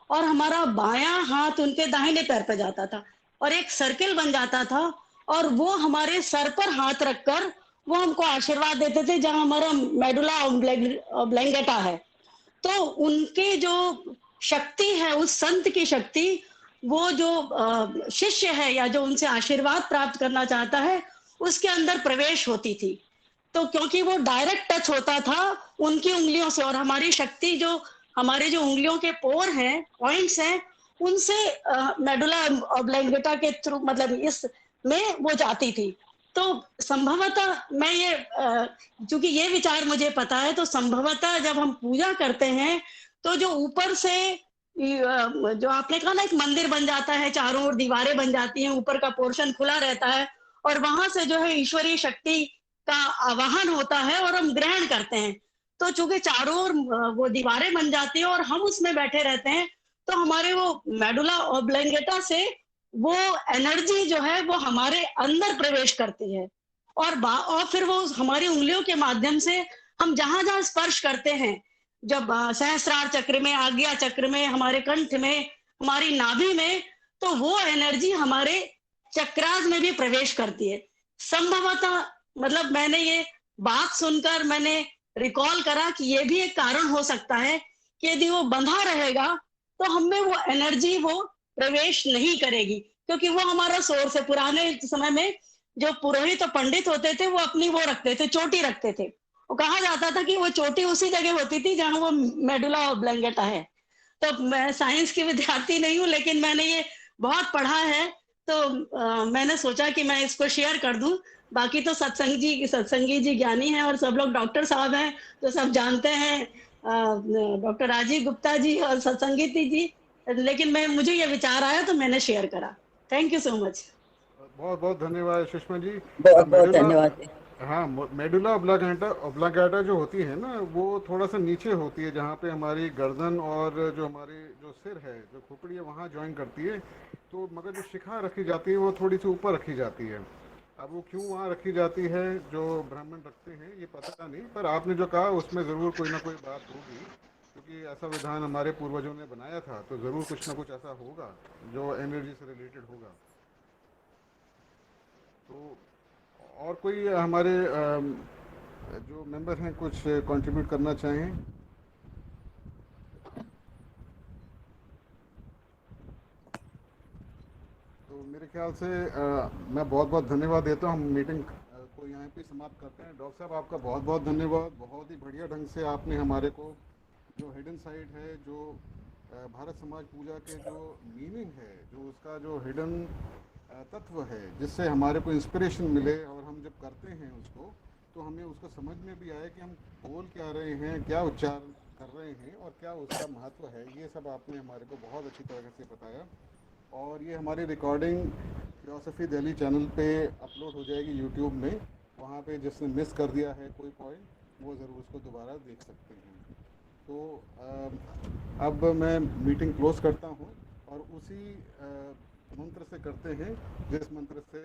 और हमारा बायां हाथ उनके दाहिने पैर पे जाता था और एक सर्किल बन जाता था और वो हमारे सर पर हाथ रखकर वो हमको आशीर्वाद देते थे जहां हमारा मेडुला ऑब्लैंगेटा है। तो उनके जो शक्ति है, उस संत की शक्ति, वो जो शिष्य है या जो उनसे आशीर्वाद प्राप्त करना चाहता है उसके अंदर प्रवेश होती थी। तो क्योंकि वो डायरेक्ट टच होता था उनकी उंगलियों से और हमारी शक्ति जो हमारे जो उंगलियों के पोर हैं, पॉइंट्स हैं, उनसे मेडुला ऑब्लैंगेटा के थ्रू मतलब इस में वो जाती थी। तो संभवतः मैं ये क्योंकि ये विचार मुझे पता है, तो संभवतः जब हम पूजा करते हैं तो जो ऊपर से जो आपने कहा ना एक मंदिर बन जाता है, चारों ओर दीवारें बन जाती हैं, ऊपर का पोर्शन खुला रहता है और वहां से जो है ईश्वरीय शक्ति का आवाहन होता है और हम ग्रहण करते हैं। तो चूंकि चारों ओर वो दीवारें बन जाती है और हम उसमें बैठे रहते हैं तो हमारे वो मेडुला ऑब्लैंगेटा से वो एनर्जी जो है वो हमारे अंदर प्रवेश करती है और फिर वो हमारी उंगलियों के माध्यम से हम जहां जहां स्पर्श करते हैं, जब सहस्रार चक्र में, आज्ञा चक्र में, हमारे कंठ में, हमारी नाभि में, तो वो एनर्जी हमारे चक्रास में भी प्रवेश करती है। संभवतः मतलब मैंने ये बात सुनकर मैंने रिकॉल करा कि ये भी एक कारण हो सकता है कि यदि वो बंधा रहेगा तो हमें वो एनर्जी वो प्रवेश नहीं करेगी, क्योंकि वो हमारा सोर्स है। पुराने समय में जो पुरोहित और पंडित होते थे वो अपनी वो रखते थे, चोटी रखते थे। वो कहा जाता था कि वो चोटी उसी जगह होती थी जहां वो मेडुला ऑब्लैंगेटा है। तो मैं साइंस की विद्यार्थी नहीं हूँ, लेकिन मैंने ये बहुत पढ़ा है, तो मैंने सोचा कि मैं इसको शेयर कर दूं। बाकी तो सत्संगी जी ज्ञानी हैं और सब लोग डॉक्टर साहब हैं तो सब जानते हैं, डॉक्टर राजीव गुप्ता जी और सत्संगी जी, लेकिन मुझे ये विचार आया तो मैंने शेयर करा। Thank you so much. बहुत बहुत धन्यवाद सुषमा जी। बहुत बहुत मेडुला, धन्यवाद। हाँ, मेडुला ऑब्लैंगेटा जो होती है ना वो थोड़ा सा नीचे होती है, जहाँ पे हमारी गर्दन और जो हमारी जो सिर है, जो खोपड़ी है, वहाँ ज्वाइन करती है। तो मगर जो शिखा रखी जाती है वो थोड़ी सी ऊपर रखी जाती है। अब वो क्यों वहाँ रखी जाती है, जो ब्राह्मण रखते हैं, ये पता नहीं, पर आपने जो कहा उसमें ज़रूर कोई ना कोई बात होगी, क्योंकि ऐसा विधान हमारे पूर्वजों ने बनाया था, तो ज़रूर कुछ ना कुछ ऐसा होगा जो एनर्जी से रिलेटेड होगा। तो और कोई हमारे जो मेंबर हैं कुछ कंट्रीब्यूट करना चाहें? तो मेरे ख्याल से मैं बहुत बहुत धन्यवाद देता हूँ। हम मीटिंग को यहाँ पे समाप्त करते हैं। डॉक्टर साहब, आपका बहुत बहुत धन्यवाद। बहुत ही बढ़िया ढंग से आपने हमारे को जो हिडन साइड है, जो भारत समाज पूजा के जो मीनिंग है, जो उसका जो हिडन तत्व है, जिससे हमारे को इंस्पिरेशन मिले और हम जब करते हैं उसको तो हमें उसको समझ में भी आए कि हम बोल क्या रहे हैं, क्या उच्चार कर रहे हैं और क्या उसका महत्व है। ये सब आपने हमारे को बहुत अच्छी तरह से बताया और ये हमारी रिकॉर्डिंग फिलॉसफी दिल्ली चैनल पे अपलोड हो जाएगी यूट्यूब में। वहाँ पे जिसने मिस कर दिया है कोई पॉइंट वो ज़रूर उसको दोबारा देख सकते हैं। तो अब मैं मीटिंग क्लोज करता हूँ और उसी मंत्र से करते हैं जिस मंत्र से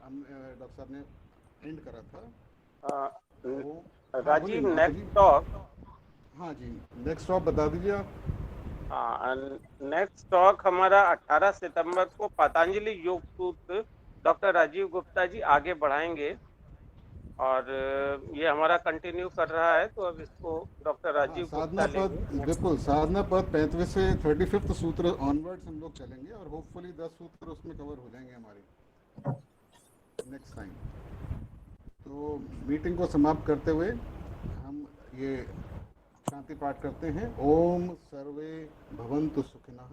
हम डॉक्टर साहब ने एंड करा था। Rajeev, next talk. हाँ जी, नेक्स्ट टॉक बता दीजिए आप। हाँ, नेक्स्ट टॉक हमारा 18 सितंबर को पतंजलि योग सूत्र डॉक्टर राजीव गुप्ता जी आगे बढ़ाएंगे और ये हमारा कंटिन्यू कर रहा है, तो अब इसको डॉक्टर राजीव गुप्ता लेंगे। बिल्कुल, साधना पद 35 से 35 सूत्र ऑनवर्ड्स हम लोग चलेंगे और होपफुली 10 सूत्र उसमें कवर हो जाएंगे हमारे नेक्स्ट टाइम। तो मीटिंग को समाप्त करते हुए हम ये शांति पाठ करते हैं। ओम सर्वे भवन्तु सुखिनः,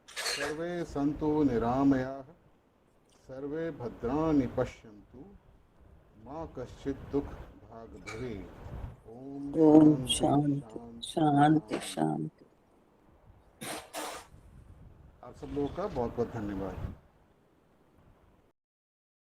सर्वे सन्तु निरामयाः, सर्वे भद्राणि पश्यन्तु माँ कश्चित दुख भाग भवे। ओम शांति शांति शांति। आप सब लोगों का बहुत बहुत धन्यवाद।